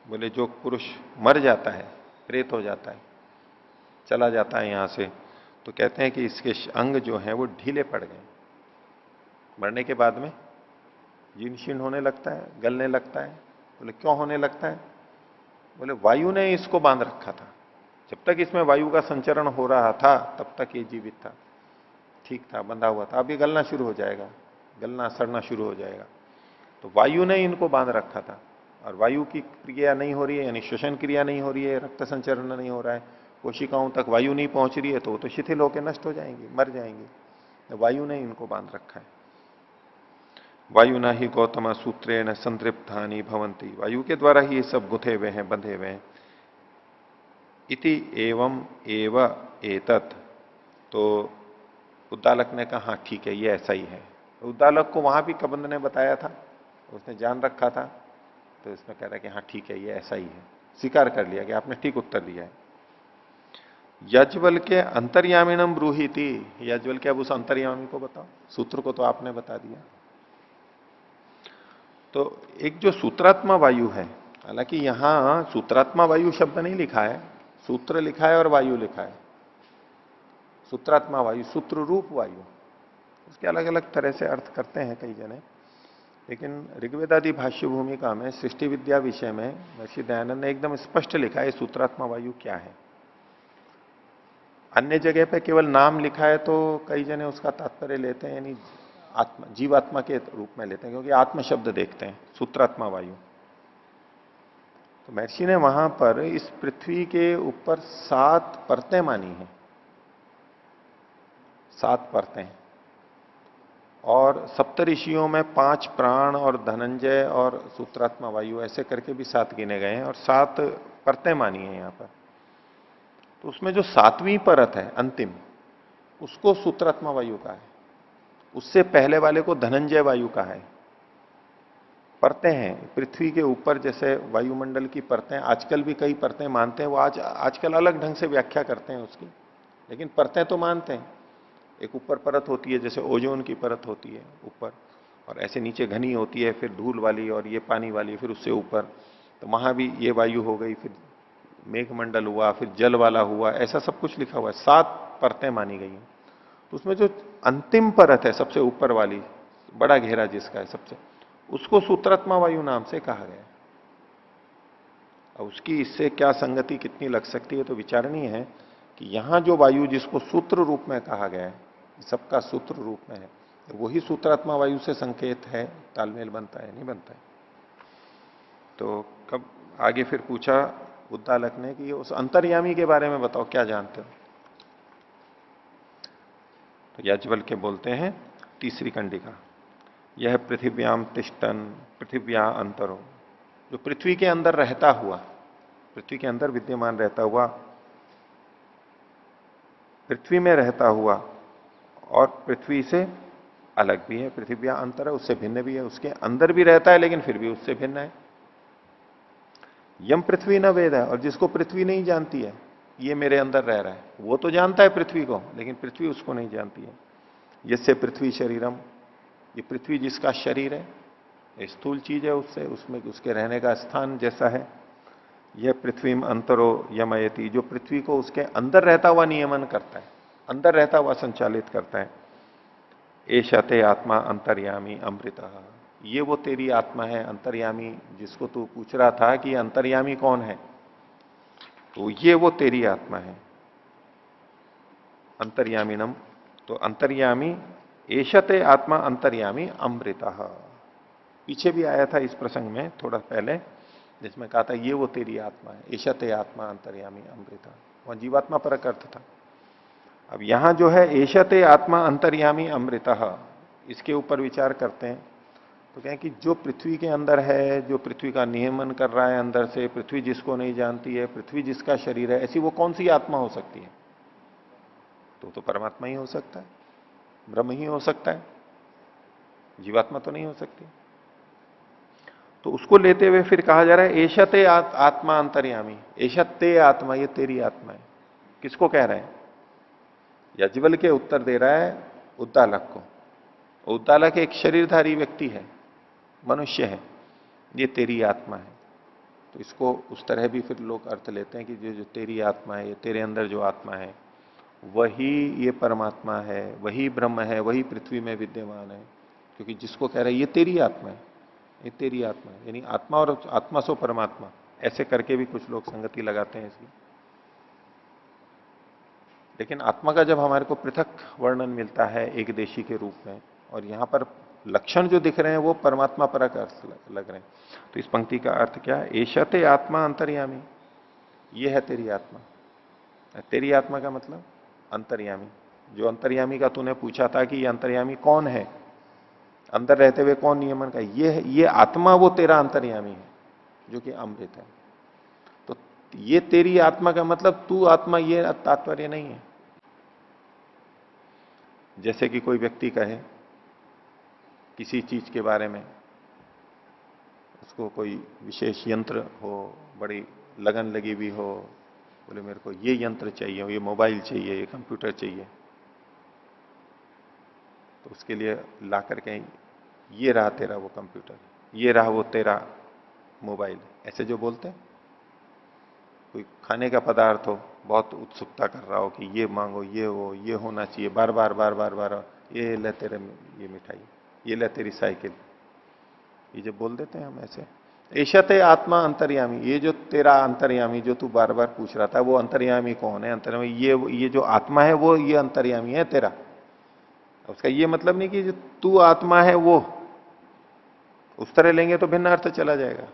बोले जो पुरुष मर जाता है, प्रेत हो जाता है, चला जाता है यहां से, तो कहते हैं कि इसके अंग जो है वो ढीले पड़ गए। मरने के बाद में जीर्ण शीर्ण होने लगता है, गलने लगता है। बोले क्यों होने लगता है, बोले वायु ने इसको बांध रखा था, जब तक इसमें वायु का संचरण हो रहा था तब तक ये जीवित था, ठीक था, बंधा हुआ था। अब ये गलना शुरू हो जाएगा, गलना सड़ना शुरू हो जाएगा। तो वायु ने इनको बांध रखा था, और वायु की क्रिया नहीं हो रही है, यानी श्वसन क्रिया नहीं हो रही है, रक्त संचरण नहीं हो रहा है, कोशिकाओं तक वायु नहीं पहुंच रही है, तो वो तो शिथिल होकर नष्ट हो जाएंगी, मर जाएंगी। तो वायु ने इनको बांध रखा है। वायु ना ही गौतम सूत्रेण संतृप्तानि भवंती, वायु के द्वारा ही ये सब गुथे हुए हैं, बंधे हुए हैं। इति एवं एव एतत्, तो उद्दालक ने कहा हाँ ठीक है, ये ऐसा ही है। उद्दालक को वहां भी कबंध ने बताया था, उसने जान रखा था, तो इसमें कह रहा है कि हाँ ठीक है, ये ऐसा ही है, स्वीकार कर लिया कि आपने ठीक उत्तर दिया है। यज्वल के अंतर्यामिणम ब्रूही थी, यज्वल के अब उस अंतर्यामी को बताओ, सूत्र को तो आपने बता दिया। तो एक जो सूत्रात्मा वायु है, हालांकि यहां सूत्रात्मा वायु शब्द नहीं लिखा है, सूत्र लिखा है और वायु लिखा है। सूत्रात्मा वायु, सूत्र रूप वायु, उसके अलग अलग तरह से अर्थ करते हैं कई जने, लेकिन ऋग्वेदादि भाष्य भूमिका में सृष्टि विद्या विषय में महर्षि दयानंद ने एकदम स्पष्ट लिखा है सूत्रात्मा वायु क्या है। अन्य जगह पे केवल नाम लिखा है तो कई जने उसका तात्पर्य लेते हैं, यानी आत्मा, जीवात्मा के रूप में लेते हैं, क्योंकि आत्म शब्द देखते हैं सूत्रात्मा वायु। तो महर्षि ने वहां पर इस पृथ्वी के ऊपर 7 परतें मानी है, 7 परतें, और सप्तऋषियों में 5 प्राण और धनंजय और सूत्रात्मा वायु ऐसे करके भी 7 गिने गए हैं, और 7 परतें मानी है यहां पर। तो उसमें जो 7वीं परत है अंतिम, उसको सूत्रात्मा वायु का है, उससे पहले वाले को धनंजय वायु का है। परतें हैं पृथ्वी के ऊपर, जैसे वायुमंडल की परतें आजकल भी कई परतें मानते हैं, वो आजकल अलग ढंग से व्याख्या करते हैं उसकी, लेकिन परतें तो मानते हैं। एक ऊपर परत होती है, जैसे ओजोन की परत होती है ऊपर, और ऐसे नीचे घनी होती है, फिर धूल वाली, और ये पानी वाली, फिर उससे ऊपर, तो वहां भी ये वायु हो गई, फिर मेघमंडल हुआ, फिर जल वाला हुआ, ऐसा सब कुछ लिखा हुआ है, 7 परतें मानी गई हैं। तो उसमें जो अंतिम परत है सबसे ऊपर वाली, बड़ा घेरा जिसका है सबसे, उसको सूत्रात्मा वायु नाम से कहा गया। अब उसकी इससे क्या संगति कितनी लग सकती है तो विचारणीय है, कि यहां जो वायु जिसको सूत्र रूप में कहा गया है, सबका सूत्र रूप में है, वही सूत्रात्मा वायु से संकेत है, तालमेल बनता है नहीं बनता है। तो कब आगे फिर पूछा उद्दालक ने कि उस अंतर्यामी के बारे में बताओ, क्या जानते हो। तो याज्वल के बोलते हैं, तीसरी कंडिका, यह पृथिव्याम तिष्ठन पृथिव्या अंतरो, जो पृथ्वी के अंदर रहता हुआ, पृथ्वी के अंदर विद्यमान रहता हुआ, पृथ्वी में रहता हुआ, और पृथ्वी से अलग भी है, पृथिव्या अंतर है, उससे भिन्न भी है, उसके अंदर भी रहता है लेकिन फिर भी उससे भिन्न है। यम पृथ्वी न वेद है, और जिसको पृथ्वी नहीं जानती है, ये मेरे अंदर रह रहा है, वो तो जानता है पृथ्वी को, लेकिन पृथ्वी उसको नहीं जानती है। जिससे पृथ्वी शरीरम, ये पृथ्वी जिसका शरीर है, स्थूल चीज है, उससे उसमें उसके रहने का स्थान जैसा है। यह पृथ्वी में अंतरो यमयति, जो पृथ्वी को उसके अंदर रहता हुआ नियमन करता है, अंदर रहता हुआ संचालित करता है। एशते आत्मा अंतर्यामी अमृता, ये वो तेरी आत्मा है अंतर्यामी, जिसको तू पूछ रहा था कि अंतर्यामी कौन है, तो ये वो तेरी आत्मा है अंतर्यामीनम। तो अंतर्यामी एशते आत्मा अंतर्यामी अमृता, पीछे भी आया था इस प्रसंग में थोड़ा पहले, जिसमें कहा था ये वो तेरी आत्मा है, एशते आत्मा अंतर्यामी अमृता, वह जीवात्मा परक अर्थ था। अब यहां जो है एशते आत्मा अंतर्यामी अमृता, इसके ऊपर विचार करते हैं, तो कहें कि जो पृथ्वी के अंदर है, जो पृथ्वी का नियमन कर रहा है अंदर से, पृथ्वी जिसको नहीं जानती है, पृथ्वी जिसका शरीर है, ऐसी वो कौन सी आत्मा हो सकती है। तो परमात्मा ही हो सकता है, ब्रह्म ही हो सकता है, जीवात्मा तो नहीं हो सकती। तो उसको लेते हुए फिर कहा जा रहा है एशते आत्मा अंतर्यामी, एशते आत्मा, ये तेरी आत्मा है। किसको कह रहे हैं, यज्वल के उत्तर दे रहा है उद्दालक को। उद्दालक एक शरीरधारी व्यक्ति है, मनुष्य है, ये तेरी आत्मा है। तो इसको उस तरह भी फिर लोग अर्थ लेते हैं कि जो तेरी आत्मा है, ये तेरे अंदर जो आत्मा है, वही ये परमात्मा है, वही ब्रह्म है, वही पृथ्वी में विद्यमान है। क्योंकि जिसको कह रहे हैं ये तेरी आत्मा है, ये तेरी आत्मा है, यानी आत्मा और आत्मा सो परमात्मा, ऐसे करके भी कुछ लोग संगति लगाते हैं इसकी। लेकिन आत्मा का जब हमारे को पृथक वर्णन मिलता है एक देशी के रूप में, और यहां पर लक्षण जो दिख रहे हैं वो परमात्मा परक अर्थ लग रहे हैं। तो इस पंक्ति का अर्थ क्या है? एशते आत्मा अंतर्यामी, ये है तेरी आत्मा। तेरी आत्मा का मतलब अंतर्यामी। जो अंतर्यामी का तूने पूछा था कि ये अंतर्यामी कौन है, अंदर रहते हुए कौन नियमन का, ये आत्मा वो तेरा अंतर्यामी है जो कि अमृत है। तो ये तेरी आत्मा का मतलब तू आत्मा, ये तात्पर्य नहीं है। जैसे कि कोई व्यक्ति कहे किसी चीज के बारे में, उसको कोई विशेष यंत्र हो, बड़ी लगन लगी हुई हो, बोले मेरे को ये यंत्र चाहिए, ये मोबाइल चाहिए, ये कंप्यूटर चाहिए, तो उसके लिए ला करके ये रहा तेरा वो कंप्यूटर, ये रहा वो तेरा मोबाइल, ऐसे जो बोलते हैं। कोई खाने का पदार्थ हो, बहुत उत्सुकता कर रहा हो कि ये मांगो, ये हो, ये होना चाहिए, बार बार बार बार बार, ये ले तेरे, ये मिठाई, ये ले तेरी साइकिल, ये जो बोल देते हैं हम ऐसे। ऐशते आत्मा अंतर्यामी, ये जो तेरा अंतर्यामी जो तू बार बार पूछ रहा था, वो अंतर्यामी कौन है? अंतर्यामी ये जो आत्मा है वो ये अंतर्यामी है तेरा। उसका ये मतलब नहीं कि जो तू आत्मा है वो, उस तरह लेंगे तो भिन्न अर्थ चला जाएगा।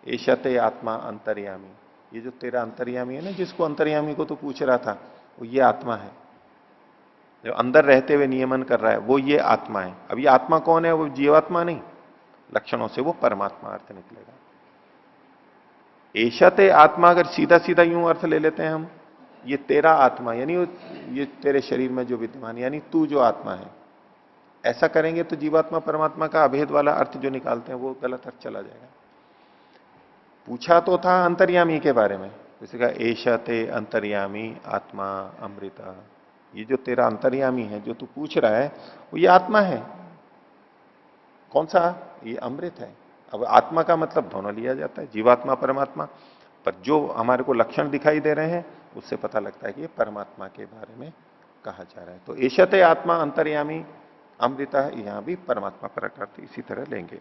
ऐशते आत्मा अंतर्यामी, ये जो तेरा अंतर्यामी है ना, जिसको अंतर्यामी को तू पूछ रहा था, वो ये आत्मा है जो अंदर रहते हुए नियमन कर रहा है, वो ये आत्मा है। अब ये आत्मा कौन है? वो जीवात्मा नहीं, लक्षणों से वो परमात्मा अर्थ निकलेगा। ऐशते आत्मा अगर सीधा सीधा यूं अर्थ ले लेते हैं हम, ये तेरा आत्मा यानी ये तेरे शरीर में जो विद्यमान, यानी तू जो आत्मा है, ऐसा करेंगे तो जीवात्मा परमात्मा का अभेद वाला अर्थ जो निकालते हैं वो गलत अर्थ चला जाएगा। पूछा तो था अंतर्यामी के बारे में, जैसे कहा ऐशते अंतर्यामी आत्मा अमृता, ये जो तेरा अंतर्यामी है जो तू पूछ रहा है वो ये आत्मा है। कौन सा? ये अमृत है। अब आत्मा का मतलब दोनों लिया जाता है, जीवात्मा परमात्मा, पर जो हमारे को लक्षण दिखाई दे रहे हैं उससे पता लगता है कि ये परमात्मा के बारे में कहा जा रहा है। तो ऐशते आत्मा अंतर्यामी अमृता है, यहां भी परमात्मा परक अर्थ इसी तरह लेंगे।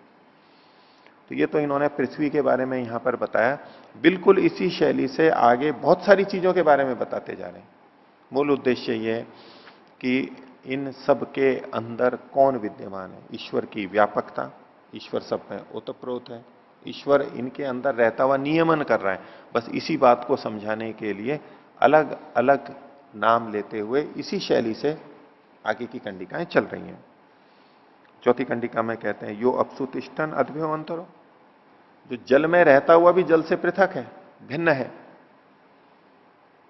तो ये तो इन्होंने पृथ्वी के बारे में यहां पर बताया। बिल्कुल इसी शैली से आगे बहुत सारी चीजों के बारे में बताते जा रहे हैं। मूल उद्देश्य ये कि इन सब के अंदर कौन विद्यमान है, ईश्वर की व्यापकता, ईश्वर सब में ओतप्रोत है, ईश्वर इनके अंदर रहता हुआ नियमन कर रहा है। बस इसी बात को समझाने के लिए अलग अलग नाम लेते हुए इसी शैली से आगे की कंडिकाएं चल रही हैं। चौथी कंडिका में कहते हैं यो अपसुतिष्ठन अद्भ्यो अंतरो, जो जल में रहता हुआ भी जल से पृथक है, भिन्न है।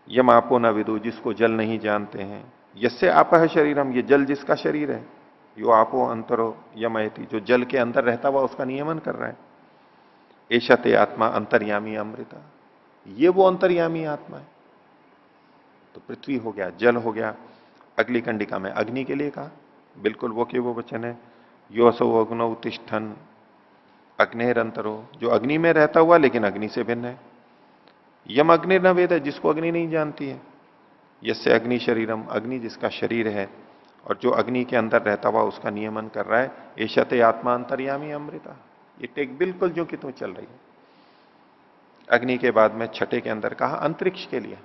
यम आपो न विदु, जिसको जल नहीं जानते हैं। यस्य आपह शरीरम, ये जल जिसका शरीर है। यो आपो अंतरो यमयति, जो जल के अंदर रहता हुआ उसका नियमन कर रहा है। एशते आत्मा अंतर्यामी अमृता, ये वो अंतर्यामी आत्मा है। तो पृथ्वी हो गया, जल हो गया। अगली कंडिका में अग्नि के लिए कहा, बिल्कुल वो के वो वचन है। यो असो अग्नौ तिष्ठन अग्निरंतरो, जो अग्नि में रहता हुआ लेकिन अग्नि से भिन्न है। यम अग्नि न वेद है, जिसको अग्नि नहीं जानती है। यस्य अग्नि शरीरम, अग्नि जिसका शरीर है और जो अग्नि के अंदर रहता हुआ उसका नियमन कर रहा है। एशते आत्मा अंतर्यामी अमृता, ये टेक बिल्कुल जो कि तुम चल रही है। अग्नि के बाद में छठे के अंदर कहा अंतरिक्ष के लिए।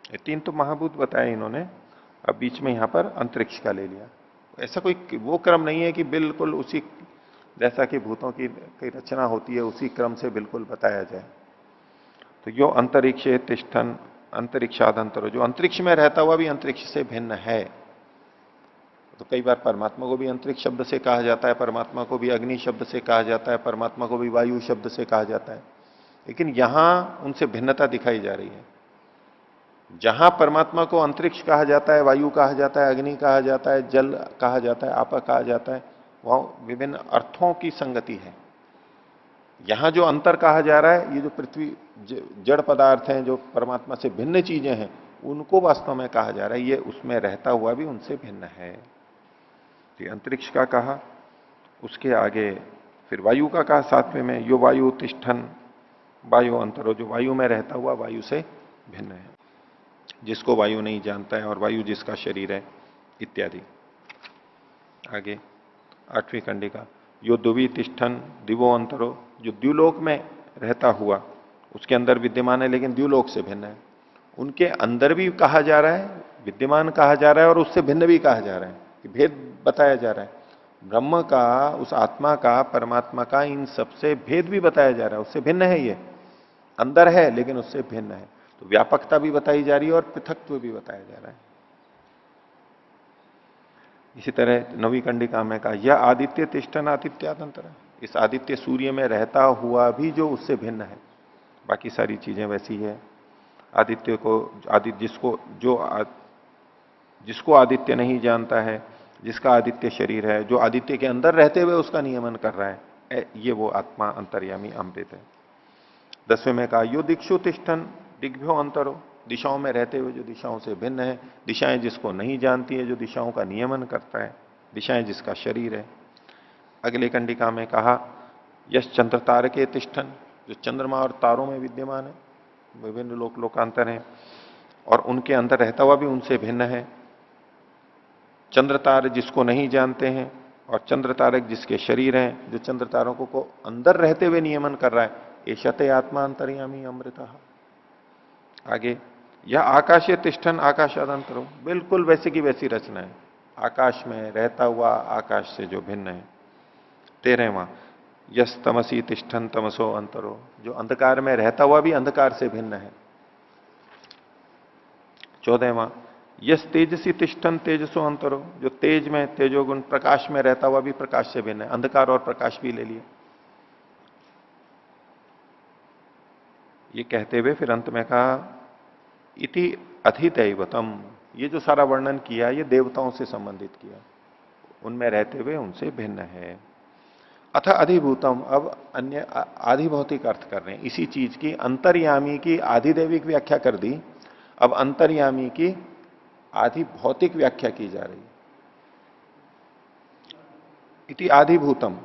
ये तीन तो महाभूत बताए इन्होंने, अब बीच में यहां पर अंतरिक्ष का ले लिया। ऐसा कोई वो क्रम नहीं है कि बिल्कुल उसी जैसा कि भूतों की रचना होती है उसी क्रम से बिल्कुल बताया जाए। तो यो अंतरिक्ष तिष्ठन अंतरिक्षादंतरो, जो अंतरिक्ष में रहता हुआ भी अंतरिक्ष से भिन्न है। तो कई बार परमात्मा को भी अंतरिक्ष शब्द से कहा जाता है, परमात्मा को भी अग्नि शब्द से कहा जाता है, परमात्मा को भी वायु शब्द से कहा जाता है, लेकिन यहां उनसे भिन्नता दिखाई जा रही है। जहां परमात्मा को अंतरिक्ष कहा जाता है, वायु कहा जाता है, अग्नि कहा जाता है, जल कहा जाता है, आपा कहा जाता है, वहां विभिन्न अर्थों की संगति है। यहां जो अंतर कहा जा रहा है, ये जो पृथ्वी जड़ पदार्थ हैं, जो परमात्मा से भिन्न चीजें हैं, उनको वास्तव में कहा जा रहा है ये उसमें रहता हुआ भी उनसे भिन्न है। तो अंतरिक्ष का कहा, उसके आगे फिर वायु का कहा सातवें में, यो वायु तिष्ठन वायु अंतरो, जो वायु में रहता हुआ वायु से भिन्न है, जिसको वायु नहीं जानता है और वायु जिसका शरीर है इत्यादि। आगे आठवीं कंडिका, यो दुवी तिष्ठन दिवो अंतरो, जो द्युलोक में रहता हुआ उसके अंदर विद्यमान है लेकिन द्युलोक से भिन्न है, उनके अंदर भी कहा जा रहा है, विद्यमान कहा जा रहा है, और उससे भिन्न भी कहा जा रहा है कि भेद बताया जा रहा है। ब्रह्म का, उस आत्मा का, परमात्मा का इन सबसे भेद भी बताया जा रहा है, उससे भिन्न है ये। अंदर है लेकिन उससे भिन्न है। तो व्यापकता भी बताई जा रही है और पृथकत्व भी बताया जा रहा है। इसी तरह नवी कंडिका में कहा, यह आदित्य तिष्ठन आदित्यादंतर, इस आदित्य सूर्य में रहता हुआ भी जो उससे भिन्न है, बाकी सारी चीजें वैसी है। आदित्य को, आदित्य जिसको आदित्य नहीं जानता है, जिसका आदित्य शरीर है, जो आदित्य के अंदर रहते हुए उसका नियमन कर रहा है, ये वो आत्मा अंतर्यामी अमृत है। 10वें में कहा, यो दिक्षु तिष्ठन दिग्भ्यो अंतरो, दिशाओं में रहते हुए जो दिशाओं से भिन्न है, दिशाएं जिसको नहीं जानती है, जो दिशाओं का नियमन करता है, दिशाएं जिसका शरीर है। अगले कंडिका में कहा, यश चंद्र तारके तिष्ठन, जो चंद्रमा और तारों में विद्यमान है, विभिन्न लोकांतर है और उनके अंदर रहता हुआ भी उनसे भिन्न है। चंद्र तार जिसको नहीं जानते हैं और चंद्र तारक जिसके शरीर हैं, जो चंद्र तारों को अंदर रहते हुए नियमन कर रहा है, एशते आत्मा अंतर्यामी अमृता। आगे, यह आकाशीय तिष्ठन आकाशादंतरो, बिल्कुल वैसे की वैसी रचना है, आकाश में रहता हुआ आकाश से जो भिन्न है। 13वां, यस तमसी तिष्ठन तमसो अंतरो, जो अंधकार में रहता हुआ भी अंधकार से भिन्न है। 14वां, यस तेजसी तिष्ठन तेजसो अंतरो, जो तेज में, तेजोगुण प्रकाश में रहता हुआ भी प्रकाश से भिन्न है, अंधकार और प्रकाश भी ले लिए। ये कहते हुए फिर अंत में कहा, इति अधिदैवतम, ये जो सारा वर्णन किया ये देवताओं से संबंधित किया, उनमें रहते हुए उनसे भिन्न है। अथ अधिभूतम, अब अन्य आधिभौतिक अर्थ कर रहे हैं इसी चीज की। अंतर्यामी की आधिदैविक व्याख्या कर दी, अब अंतर्यामी की आधि भौतिक व्याख्या की जा रही है। इति आधिभूतम,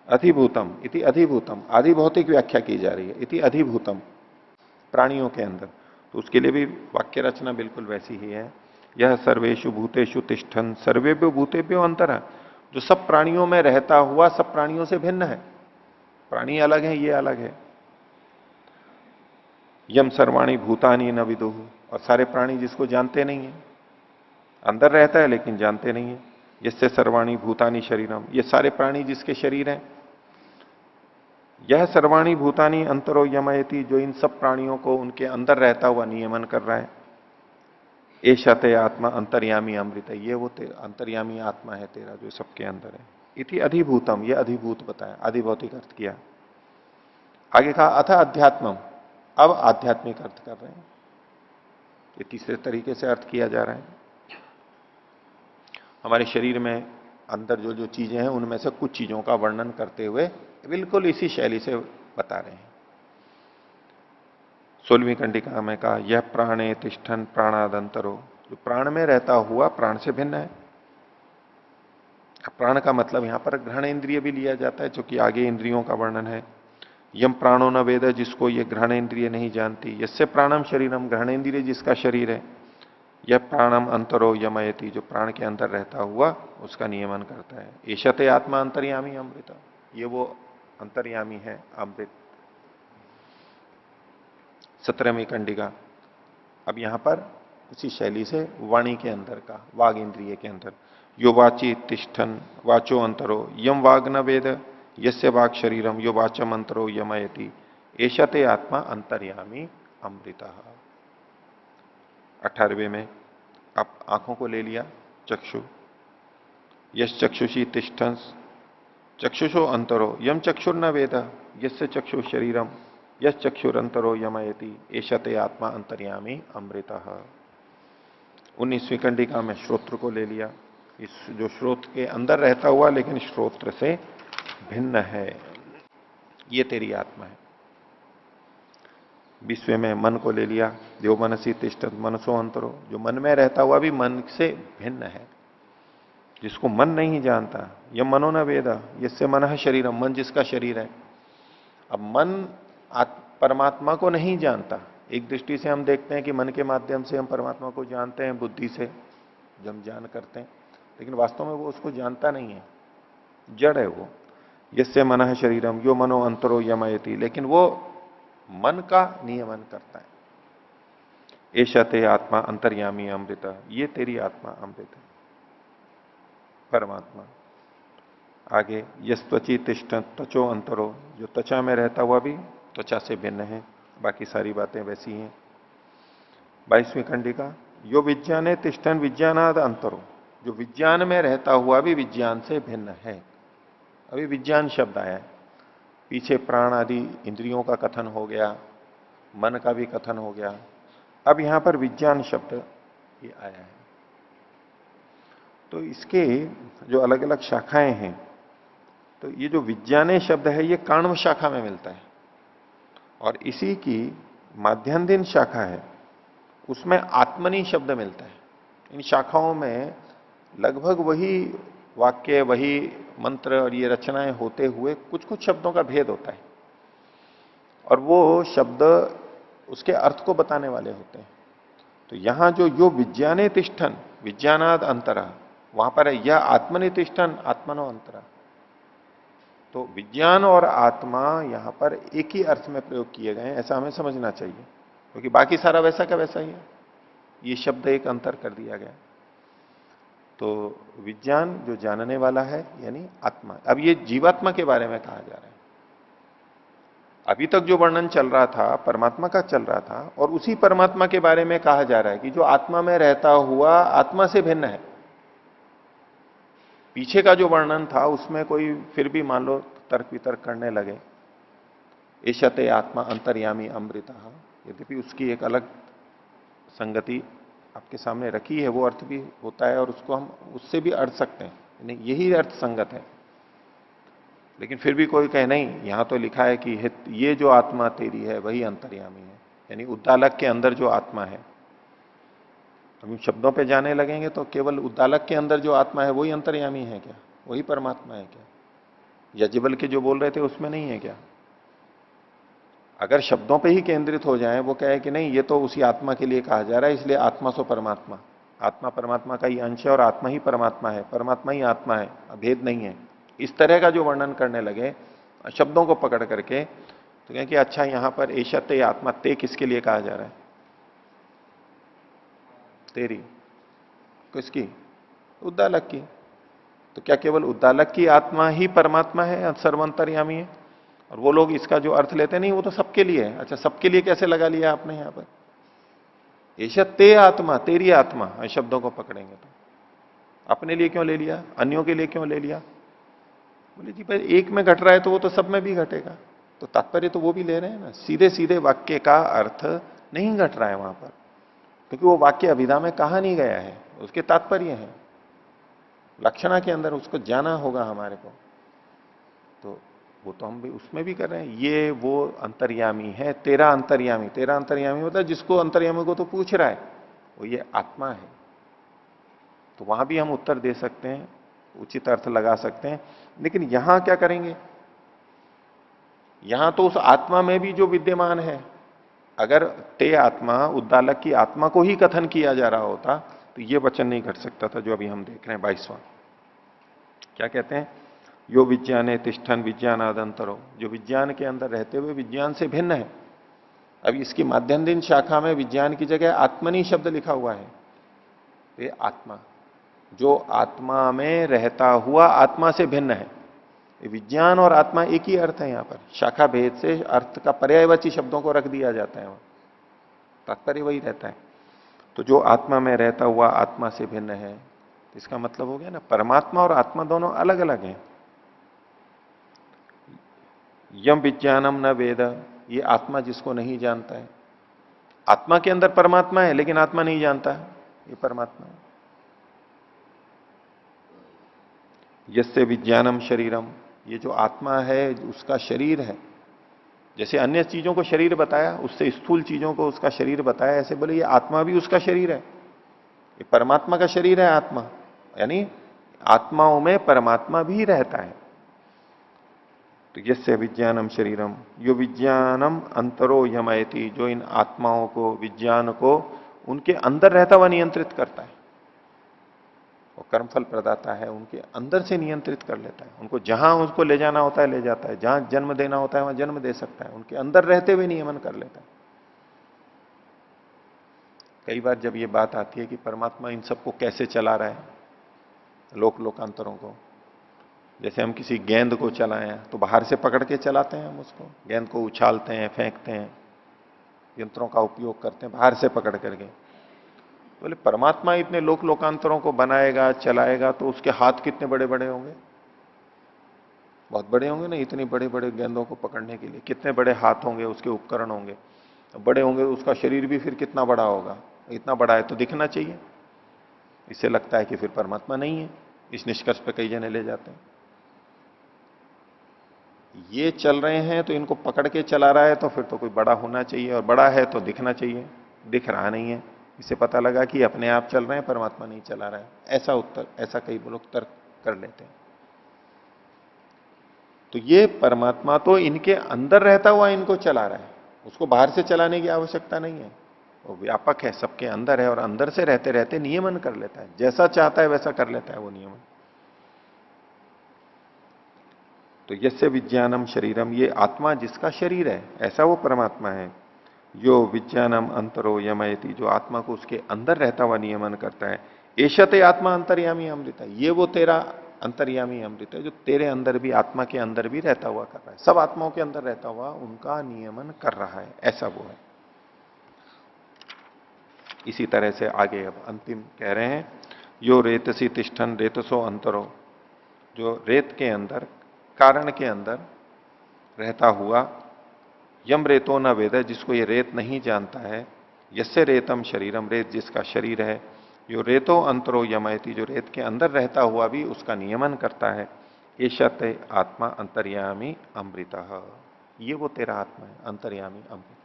अधिभूतम इति अधिभूतम, आधि भौतिक व्याख्या की जा रही है। इति अधिभूतम, प्राणियों के अंदर, तो उसके लिए भी वाक्य रचना बिल्कुल वैसी ही है। यह सर्वेषु भूतेषु तिष्ठन सर्वेभ्यो भूतेभ्यो अंतर, जो सब प्राणियों में रहता हुआ सब प्राणियों से भिन्न है। प्राणी अलग है, ये अलग है। यम सर्वाणी भूतानी न विदुः, और सारे प्राणी जिसको जानते नहीं है, अंदर रहता है लेकिन जानते नहीं है। जिससे सर्वाणी भूतानी शरीरम, ये सारे प्राणी जिसके शरीर हैं। यह सर्वाणी भूतानी अंतरो यमयति, जो इन सब प्राणियों को उनके अंदर रहता हुआ नियमन कर रहा है। एषा ते आत्मा अंतर्यामी अमृत, ये वो अंतर्यामी आत्मा है तेरा जो सबके अंदर है। इति अधिभूतम, ये अधिभूत बताया, अधिभौतिक अर्थ किया। आगे कहा अथ अध्यात्मम, अब आध्यात्मिक अर्थ कर रहे हैं। ये तीसरे तरीके से अर्थ किया जा रहा है। हमारे शरीर में अंदर जो जो चीजें हैं उनमें से कुछ चीजों का वर्णन करते हुए बिल्कुल इसी शैली से बता रहे हैं। 16वीं कंडिका में कहा, यह प्राणे तिष्ठन प्राणादंतरो, जो प्राण में रहता हुआ प्राण से भिन्न है। प्राण का मतलब यहां पर ग्रहण इंद्रिय भी लिया जाता है, जो कि आगे इंद्रियों का वर्णन है। यम प्राणो न वेद, जिसको ये ग्रहण इंद्रिय नहीं जानती। यस्य प्राणम शरीरम, ग्रहण इंद्रिय जिसका शरीर है। यह प्राणम अंतरो यमयति, जो प्राण के अंदर रहता हुआ उसका नियमन करता है। ईशते आत्मा अंतर्यामी अमृत, ये वो अंतर्यामी है अमृत। 17वीं कंडिका, अब यहां पर उसी शैली से वाणी के अंदर का, वाग इंद्रिय के अंदर, यो वाची तिष्ठन वाचो अंतरो यम वाग न वेद, यस्य वाग शरीरम यो वाचम अंतरो यमयति, एशते आत्मा अंतर्यामी अमृता। 18वें में अब आंखों को ले लिया, चक्षु, यश चक्षुषी तिष्ठन चक्षुषो अंतरो यम चक्षुर्न वेद, यस्य चक्षु शरीरम यश चक्षुरंतरो यमयति, एशते आत्मा अंतर्यामी अमृता। 19वीं कंडिका में श्रोत्र को ले लिया, इस जो श्रोत्र के अंदर रहता हुआ लेकिन श्रोत्र से भिन्न है, ये तेरी आत्मा है। 20वें में मन को ले लिया, देव मनसी तिष्ठत मनसो अंतरो, जो मन में रहता हुआ भी मन से भिन्न है, जिसको मन नहीं जानता। यह मनो न वेद, जिससे मन शरीरम, मन जिसका शरीर है। अब मन परमात्मा को नहीं जानता। एक दृष्टि से हम देखते हैं कि मन के माध्यम से हम परमात्मा को जानते हैं, बुद्धि से जब हम जान करते हैं, लेकिन वास्तव में वो उसको जानता नहीं है, जड़ है वो। यस्य मन शरीरम यो मनो अंतरो यमयति, लेकिन वो मन का नियमन करता है। एषा ते आत्मा अंतर्यामी अमृत, ये तेरी आत्मा अमृत है, परमात्मा। आगे यस्त्वची तिष्ठ त्वचो अंतरो, जो त्वचा में रहता हुआ भी त्वचा से भिन्न है, बाकी सारी बातें वैसी हैं। 22वीं कंडिका, यो विज्ञाने तिष्ठन विज्ञानाद अंतरो, जो विज्ञान में रहता हुआ भी विज्ञान से भिन्न है। अभी विज्ञान शब्द आया है, पीछे प्राण आदि इंद्रियों का कथन हो गया, मन का भी कथन हो गया, अब यहां पर विज्ञान शब्द ये आया है। तो इसके जो अलग अलग शाखाएं हैं, तो ये जो विज्ञाने शब्द है ये काण्व शाखा में मिलता है, और इसी की माध्यान्दिन शाखा है, उसमें आत्मनि शब्द मिलता है। इन शाखाओं में लगभग वही वाक्य, वही मंत्र और ये रचनाएं होते हुए कुछ कुछ शब्दों का भेद होता है, और वो शब्द उसके अर्थ को बताने वाले होते हैं। तो यहां जो यो विज्ञाने तिष्ठन विज्ञानाद अंतरा, वहां पर है यह आत्मनि तिष्ठन आत्मनो अंतरा। तो विज्ञान और आत्मा यहां पर एक ही अर्थ में प्रयोग किए गए हैं, ऐसा हमें समझना चाहिए, क्योंकि बाकी सारा वैसा का वैसा ही है, ये शब्द एक अंतर कर दिया गया। तो विज्ञान जो जानने वाला है यानी आत्मा। अब ये जीवात्मा के बारे में कहा जा रहा है। अभी तक जो वर्णन चल रहा था परमात्मा का चल रहा था, और उसी परमात्मा के बारे में कहा जा रहा है कि जो आत्मा में रहता हुआ आत्मा से भिन्न है। पीछे का जो वर्णन था उसमें कोई फिर भी मान लो तर्क वितर्क करने लगे, एशते आत्मा अंतर्यामी अमृता, यद्यपि उसकी एक अलग संगति आपके सामने रखी है, वो अर्थ भी होता है और उसको हम उससे भी अर्थ सकते हैं, नहीं यही अर्थ संगत है। लेकिन फिर भी कोई कहे नहीं, यहां तो लिखा है कि ये जो आत्मा तेरी है वही अंतर्यामी है, यानी उद्दालक के अंदर जो आत्मा है। हम शब्दों पे जाने लगेंगे तो केवल उद्दालक के अंदर जो आत्मा है वही अंतर्यामी है क्या, वही परमात्मा है क्या? यज्ञवल के जो बोल रहे थे उसमें नहीं है क्या? अगर शब्दों पे ही केंद्रित हो जाए, वो कहे कि नहीं ये तो उसी आत्मा के लिए कहा जा रहा है, इसलिए आत्मा सो परमात्मा, आत्मा परमात्मा का ही अंश है और आत्मा ही परमात्मा है, परमात्मा ही आत्मा है, भेद नहीं है, इस तरह का जो वर्णन करने लगे शब्दों को पकड़ करके, तो कहें कि अच्छा यहां पर एशते आत्मा, ते किसके लिए कहा जा रहा है? तेरी, किसकी? उद्दालक की। तो क्या केवल उद्दालक की आत्मा ही परमात्मा है, सर्वंतर्यामी है? और वो लोग इसका जो अर्थ लेते नहीं, वो तो सबके लिए है। अच्छा सबके लिए कैसे लगा लिया आपने यहां पर? एशत ते आत्मा, तेरी आत्मा, शब्दों को पकड़ेंगे तो अपने लिए क्यों ले लिया, अन्यों के लिए क्यों ले लिया? बोले जी भाई एक में घट रहा है तो वो तो सब में भी घटेगा, तो तात्पर्य तो वो भी ले रहे हैं ना, सीधे सीधे वाक्य का अर्थ नहीं घट रहा है वहां पर, क्योंकि वो वाक्य अभिधा में कहा नहीं गया है, उसके तात्पर्य है, लक्षणा के अंदर उसको जाना होगा हमारे को। तो वो तो हम भी उसमें भी कर रहे हैं, ये वो अंतर्यामी है, तेरा अंतर्यामी, तेरा अंतर्यामी मतलब जिसको अंतर्यामी को तो पूछ रहा है, वो ये आत्मा है। तो वहां भी हम उत्तर दे सकते हैं, उचित अर्थ लगा सकते हैं, लेकिन यहां क्या करेंगे? यहां तो उस आत्मा में भी जो विद्यमान है, अगर ते आत्मा उद्दालक की आत्मा को ही कथन किया जा रहा होता तो ये वचन नहीं घट सकता था जो अभी हम देख रहे हैं 22वां। क्या कहते हैं? यो विज्ञाने तिष्ठन विज्ञानादंतरो, जो विज्ञान के अंदर रहते हुए विज्ञान से भिन्न है। अब इसकी माध्यन्दिन शाखा में विज्ञान की जगह आत्मनि शब्द लिखा हुआ है। ये आत्मा, जो आत्मा में रहता हुआ आत्मा से भिन्न है। विज्ञान और आत्मा एक ही अर्थ है, यहां पर शाखा भेद से अर्थ का पर्यायवाची शब्दों को रख दिया जाता है, तात्पर्य वही रहता है। तो जो आत्मा में रहता हुआ आत्मा से भिन्न है, इसका मतलब हो गया ना परमात्मा और आत्मा दोनों अलग अलग हैं। यम विज्ञानम न वेद, ये आत्मा जिसको नहीं जानता है, आत्मा के अंदर परमात्मा है लेकिन आत्मा नहीं जानता है ये परमात्मा है। यस्य विज्ञानम शरीरम, ये जो आत्मा है उसका शरीर है, जैसे अन्य चीजों को शरीर बताया, उससे स्थूल चीजों को उसका शरीर बताया, ऐसे बोले ये आत्मा भी उसका शरीर है, ये परमात्मा का शरीर है आत्मा, यानी आत्माओं में परमात्मा भी रहता है। तो यस्य विज्ञानम शरीरम, यो विज्ञानम अंतरो यमयति, जो इन आत्माओं को, विज्ञान को उनके अंदर रहता हुआ नियंत्रित करता है। और कर्मफल प्रदाता है, उनके अंदर से नियंत्रित कर लेता है। उनको जहां उसको ले जाना होता है ले जाता है, जहां जन्म देना होता है वहां जन्म दे सकता है, उनके अंदर रहते हुए नियमन कर लेता है। कई बार जब ये बात आती है कि परमात्मा इन सबको कैसे चला रहा है, लोकांतरों को, जैसे हम किसी गेंद को चलाएं तो बाहर से पकड़ के चलाते हैं, हम उसको गेंद को उछालते हैं, फेंकते हैं, यंत्रों का उपयोग करते हैं बाहर से पकड़ करके। बोले परमात्मा इतने लोकांतरों को बनाएगा चलाएगा तो उसके हाथ कितने बड़े बड़े होंगे, बहुत बड़े होंगे ना, इतनी बड़े बड़े गेंदों को पकड़ने के लिए कितने बड़े हाथ होंगे, उसके उपकरण होंगे, बड़े होंगे, उसका शरीर भी फिर कितना बड़ा होगा। इतना बड़ा है तो दिखना चाहिए। इससे लगता है कि फिर परमात्मा नहीं है, इस निष्कर्ष पे कई जने ले जाते हैं। ये चल रहे हैं तो इनको पकड़ के चला रहा है तो फिर तो कोई बड़ा होना चाहिए, और बड़ा है तो दिखना चाहिए, दिख रहा नहीं है। इससे पता लगा कि अपने आप चल रहे हैं, परमात्मा नहीं चला रहा है। ऐसा कई लोग तर्क कर लेते हैं। तो ये परमात्मा तो इनके अंदर रहता हुआ इनको चला रहा है, उसको बाहर से चलाने की आवश्यकता नहीं है। वो व्यापक है, सबके अंदर है, और अंदर से रहते रहते नियमन कर लेता है, जैसा चाहता है वैसा कर लेता है वो नियमन। तो यस्य विज्ञानम शरीरम, ये आत्मा जिसका शरीर है ऐसा वो परमात्मा है। यो विज्ञानम अंतरो यमयति, जो आत्मा को उसके अंदर रहता हुआ नियमन करता है। एशते आत्मा अंतर्यामी अमृत है, ये वो तेरा अंतर्यामी अमृत है जो तेरे अंदर भी, आत्मा के अंदर भी रहता हुआ कर रहा है, सब आत्माओं के अंदर रहता हुआ उनका नियमन कर रहा है, ऐसा वो है। इसी तरह से आगे अब अंतिम कह रहे हैं, यो रेतसी तिष्ठन रेतसो अंतरो, जो रेत के अंदर, कारण के अंदर रहता हुआ, यम रेतो न वेद, जिसको ये रेत नहीं जानता है, यस्य रेतम शरीरम, रेत जिसका शरीर है, यो रेतो अंतरो यमयति, जो रेत के अंदर रहता हुआ भी उसका नियमन करता है। एशत आत्मा अंतर्यामी अमृत, ये वो तेरा आत्मा है अंतर्यामी अमृत।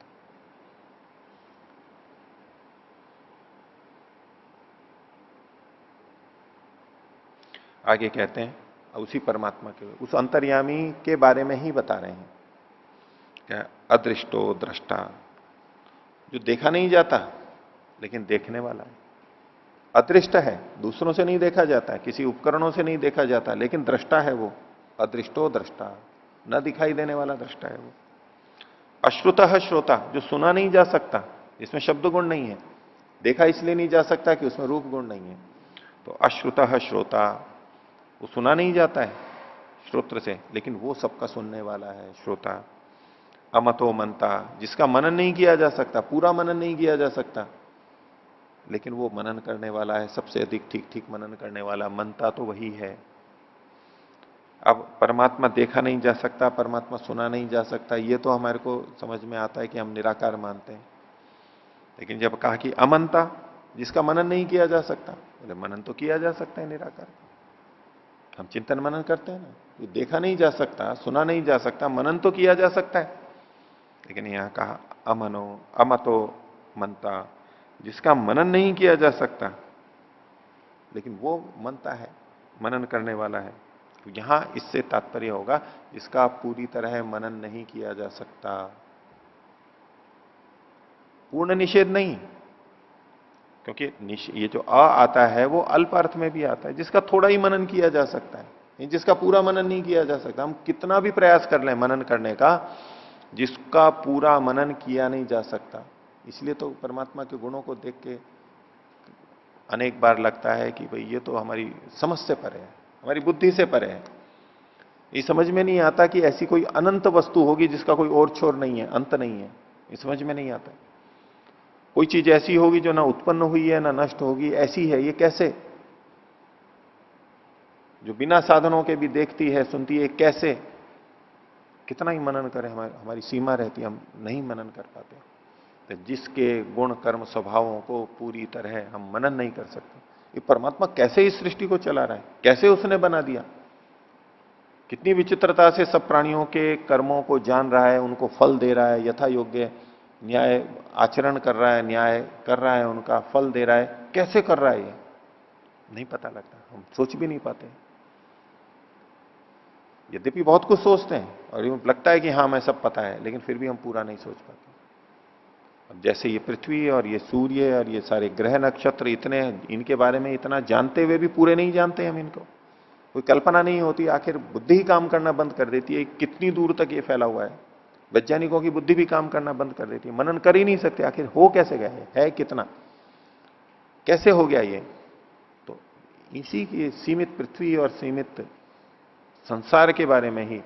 आगे कहते हैं उसी परमात्मा के, उस अंतर्यामी के बारे में ही बता रहे हैं। क्या? अदृष्टो दृष्टा, जो देखा नहीं जाता लेकिन देखने वाला है। अदृष्ट है, दूसरों से नहीं देखा जाता है, किसी उपकरणों से नहीं देखा जाता, लेकिन दृष्टा है वो। अदृष्टो दृष्टा, न दिखाई देने वाला दृष्टा है वो। अश्रुतः श्रोता, जो सुना नहीं जा सकता, इसमें शब्द गुण नहीं है, देखा इसलिए नहीं जा सकता कि उसमें रूप गुण नहीं है। तो अश्रुतः श्रोता, वो सुना नहीं जाता है श्रोत्र से, लेकिन वो सबका सुनने वाला है, श्रोता। अमतो मनता, जिसका मनन नहीं किया जा सकता, पूरा मनन नहीं किया जा सकता, लेकिन वो मनन करने वाला है, सबसे अधिक ठीक ठीक मनन करने वाला। मनता तो वही है। अब परमात्मा देखा नहीं जा सकता, परमात्मा सुना नहीं जा सकता, ये तो हमारे को समझ में आता है कि हम निराकार मानते हैं। लेकिन जब कहा कि अमनता, जिसका मनन नहीं किया जा सकता, बोले मनन तो किया जा सकता है निराकार। हम चिंतन मनन करते हैं ना, ये देखा नहीं जा सकता, सुना नहीं जा सकता, मनन तो किया जा सकता है। लेकिन यहां कहा अमनो अमतो मनता, जिसका मनन नहीं किया जा सकता, लेकिन वो मनता है, मनन करने वाला है। तो यहां इससे तात्पर्य होगा जिसका पूरी तरह मनन नहीं किया जा सकता। पूर्ण निषेध नहीं, क्योंकि ये जो अ आता है वो अल्प अर्थ में भी आता है, जिसका थोड़ा ही मनन किया जा सकता है, जिसका पूरा मनन नहीं किया जा सकता। हम कितना भी प्रयास कर लें मनन करने का, जिसका पूरा मनन किया नहीं जा सकता। इसलिए तो परमात्मा के गुणों को देख के अनेक बार लगता है कि भाई ये तो हमारी समझ से परे है, हमारी बुद्धि से परे है। ये समझ में नहीं आता कि ऐसी कोई अनंत वस्तु होगी जिसका कोई और छोर नहीं है, अंत नहीं है। ये समझ में नहीं आता। कोई चीज ऐसी होगी जो ना उत्पन्न हुई है ना नष्ट होगी, ऐसी है, ये कैसे? जो बिना साधनों के भी देखती है, सुनती है, कैसे? कितना ही मनन करें, हमारी सीमा रहती है, हम नहीं मनन कर पाते। तो जिसके गुण कर्म स्वभावों को पूरी तरह हम मनन नहीं कर सकते, ये परमात्मा कैसे इस सृष्टि को चला रहा है, कैसे उसने बना दिया, कितनी विचित्रता से सब प्राणियों के कर्मों को जान रहा है, उनको फल दे रहा है, यथा योग्य न्याय आचरण कर रहा है, न्याय कर रहा है, उनका फल दे रहा है। कैसे कर रहा है ये नहीं पता लगता, हम सोच भी नहीं पाते। यद्यपि बहुत कुछ सोचते हैं और यूं लगता है कि हाँ मैं सब पता है, लेकिन फिर भी हम पूरा नहीं सोच पाते। अब जैसे ये पृथ्वी और ये सूर्य और ये सारे ग्रह नक्षत्र इतने, इनके बारे में इतना जानते हुए भी पूरे नहीं जानते हम इनको। कोई कल्पना नहीं होती, आखिर बुद्धि ही काम करना बंद कर देती है। कितनी दूर तक ये फैला हुआ है, वैज्ञानिकों की बुद्धि भी काम करना बंद कर देती है। मनन कर ही नहीं सकते, आखिर हो कैसे गया है कितना, कैसे हो गया ये। तो इसी की सीमित पृथ्वी और सीमित संसार के बारे में ही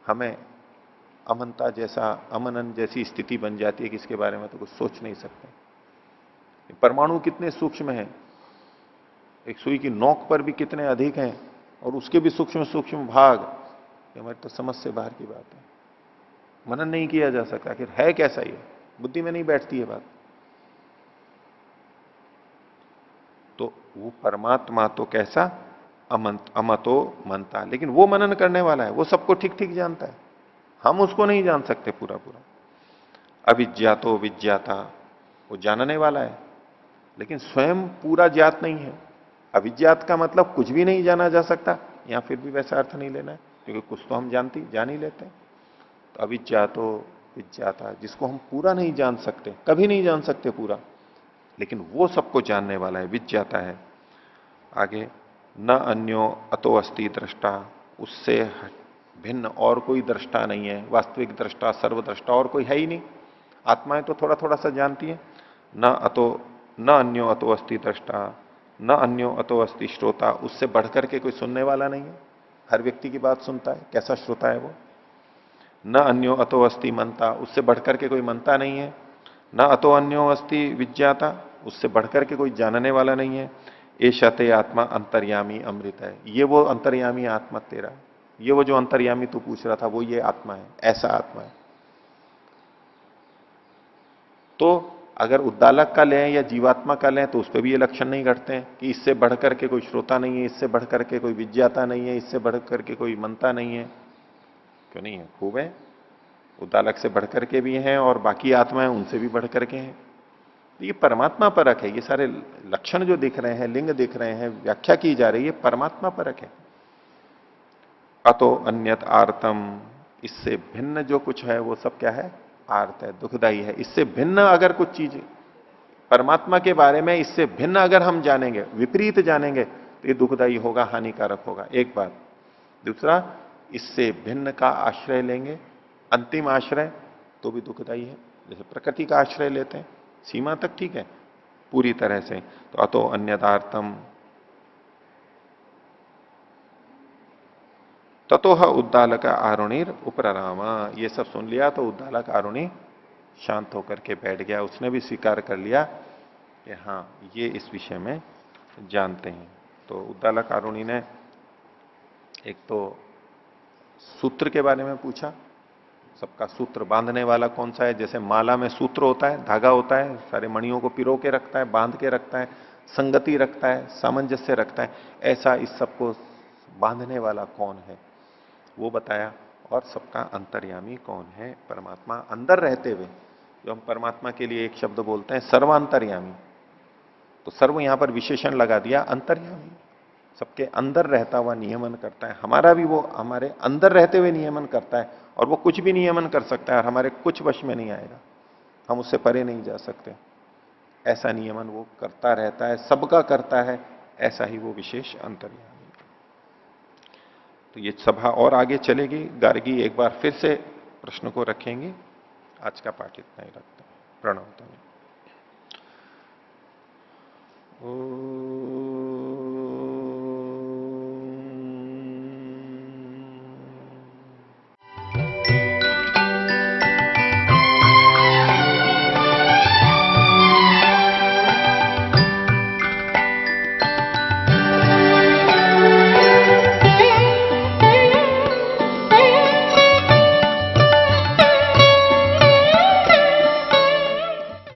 हमें अमनता जैसा, अमनन जैसी स्थिति बन जाती है कि इसके बारे में तो कुछ सोच नहीं सकते। परमाणु कितने सूक्ष्म हैं, एक सुई की नोक पर भी कितने अधिक हैं, और उसके भी सूक्ष्म सूक्ष्म भाग, ये हमारी तो समझ से बाहर की बात है। मनन नहीं किया जा सकता, आखिर है कैसा ये, बुद्धि में नहीं बैठती है बात। तो वो परमात्मा तो कैसा, अमतो मनता, लेकिन वो मनन करने वाला है, वो सबको ठीक ठीक जानता है, हम उसको नहीं जान सकते पूरा पूरा। अविज्ञातो विज्ञाता, वो जानने वाला है लेकिन स्वयं पूरा ज्ञात नहीं है। अविज्ञात का मतलब कुछ भी नहीं जाना जा सकता, या फिर भी वैसा अर्थ नहीं लेना है, क्योंकि कुछ तो हम जान ही लेते हैं। तो अविज्ञातो विज्ञाता, जिसको हम पूरा नहीं जान सकते, कभी नहीं जान सकते पूरा, लेकिन वो सबको जानने वाला है, विज्ञाता है। आगे, न अन्यो अतो अस्ति दृष्टा, उससे भिन्न और कोई दृष्टा नहीं है, वास्तविक दृष्टा, सर्वदृष्टा और कोई है ही नहीं। आत्माएं तो थोड़ा थोड़ा सा जानती है। न अन्यो अतो अस्ति दृष्टा, न अन्यो अतो अस्ति श्रोता, उससे बढ़कर के कोई सुनने वाला नहीं है, हर व्यक्ति की बात सुनता है, कैसा श्रोता है वो। न अन्यो अतो अस्ति मनता, उससे बढ़कर के कोई मनता नहीं है। न अतो अन्यो अस्ति विज्ञाता, उससे बढ़कर के कोई जानने वाला नहीं है। एषा ते आत्मा अंतर्यामी अमृत है, ये वो अंतर्यामी आत्मा तेरा, ये वो जो अंतर्यामी तू पूछ रहा था, वो ये आत्मा है, ऐसा आत्मा है। तो अगर उद्दालक का लें या जीवात्मा का लें तो उस पर भी ये लक्षण नहीं घटते हैं कि इससे बढ़कर के कोई श्रोता नहीं है, इससे बढ़कर के कोई विज्ञाता नहीं है, इससे बढ़कर के कोई मनता नहीं है। क्यों नहीं है, खूब है। उद्दालक से बढ़कर के भी हैं और बाकी आत्माएं उनसे भी बढ़कर के हैं। तो ये परमात्मा परक है, ये सारे लक्षण जो दिख रहे हैं, लिंग दिख रहे हैं, व्याख्या की जा रही है, परमात्मा परक है। अतो अन्यत आर्तम, इससे भिन्न जो कुछ है वो सब क्या है, आर्त है, दुखदाई है। इससे भिन्न अगर कुछ चीज परमात्मा के बारे में, इससे भिन्न अगर हम जानेंगे, विपरीत जानेंगे, तो ये दुखदाई होगा, हानिकारक होगा, एक बात। दूसरा, इससे भिन्न का आश्रय लेंगे, अंतिम आश्रय, तो भी दुखदाई है। जैसे प्रकृति का आश्रय लेते हैं, सीमा तक ठीक है, पूरी तरह से तो अतो अन्यदार्थम ततोह उद्दालक आरुणिर उपरामा। ये सब सुन लिया तो उद्दालक आरुणि शांत होकर के बैठ गया, उसने भी स्वीकार कर लिया कि हाँ ये इस विषय में जानते हैं। तो उद्दालक आरुणि ने एक तो सूत्र के बारे में पूछा, सबका सूत्र बांधने वाला कौन सा है। जैसे माला में सूत्र होता है, धागा होता है, सारे मणियों को पिरो के रखता है, बांध के रखता है, संगति रखता है, सामंजस्य रखता है, ऐसा इस सबको बांधने वाला कौन है वो बताया। और सबका अंतर्यामी कौन है, परमात्मा अंदर रहते हुए, जो हम परमात्मा के लिए एक शब्द बोलते हैं सर्वांतर्यामी, तो सर्व यहां पर विशेषण लगा दिया, अंतर्यामी सबके अंदर रहता हुआ नियमन करता है। हमारा भी वो हमारे अंदर रहते हुए नियमन करता है, और वो कुछ भी नियमन कर सकता है और हमारे कुछ वश में नहीं आएगा, हम उससे परे नहीं जा सकते। ऐसा नियमन वो करता रहता है, सबका करता है, ऐसा ही वो विशेष अंतर्यामी। तो ये सभा और आगे चलेगी, गार्गी एक बार फिर से प्रश्न को रखेंगे। आज का पाठ इतना ही रखते हैं। प्रणव।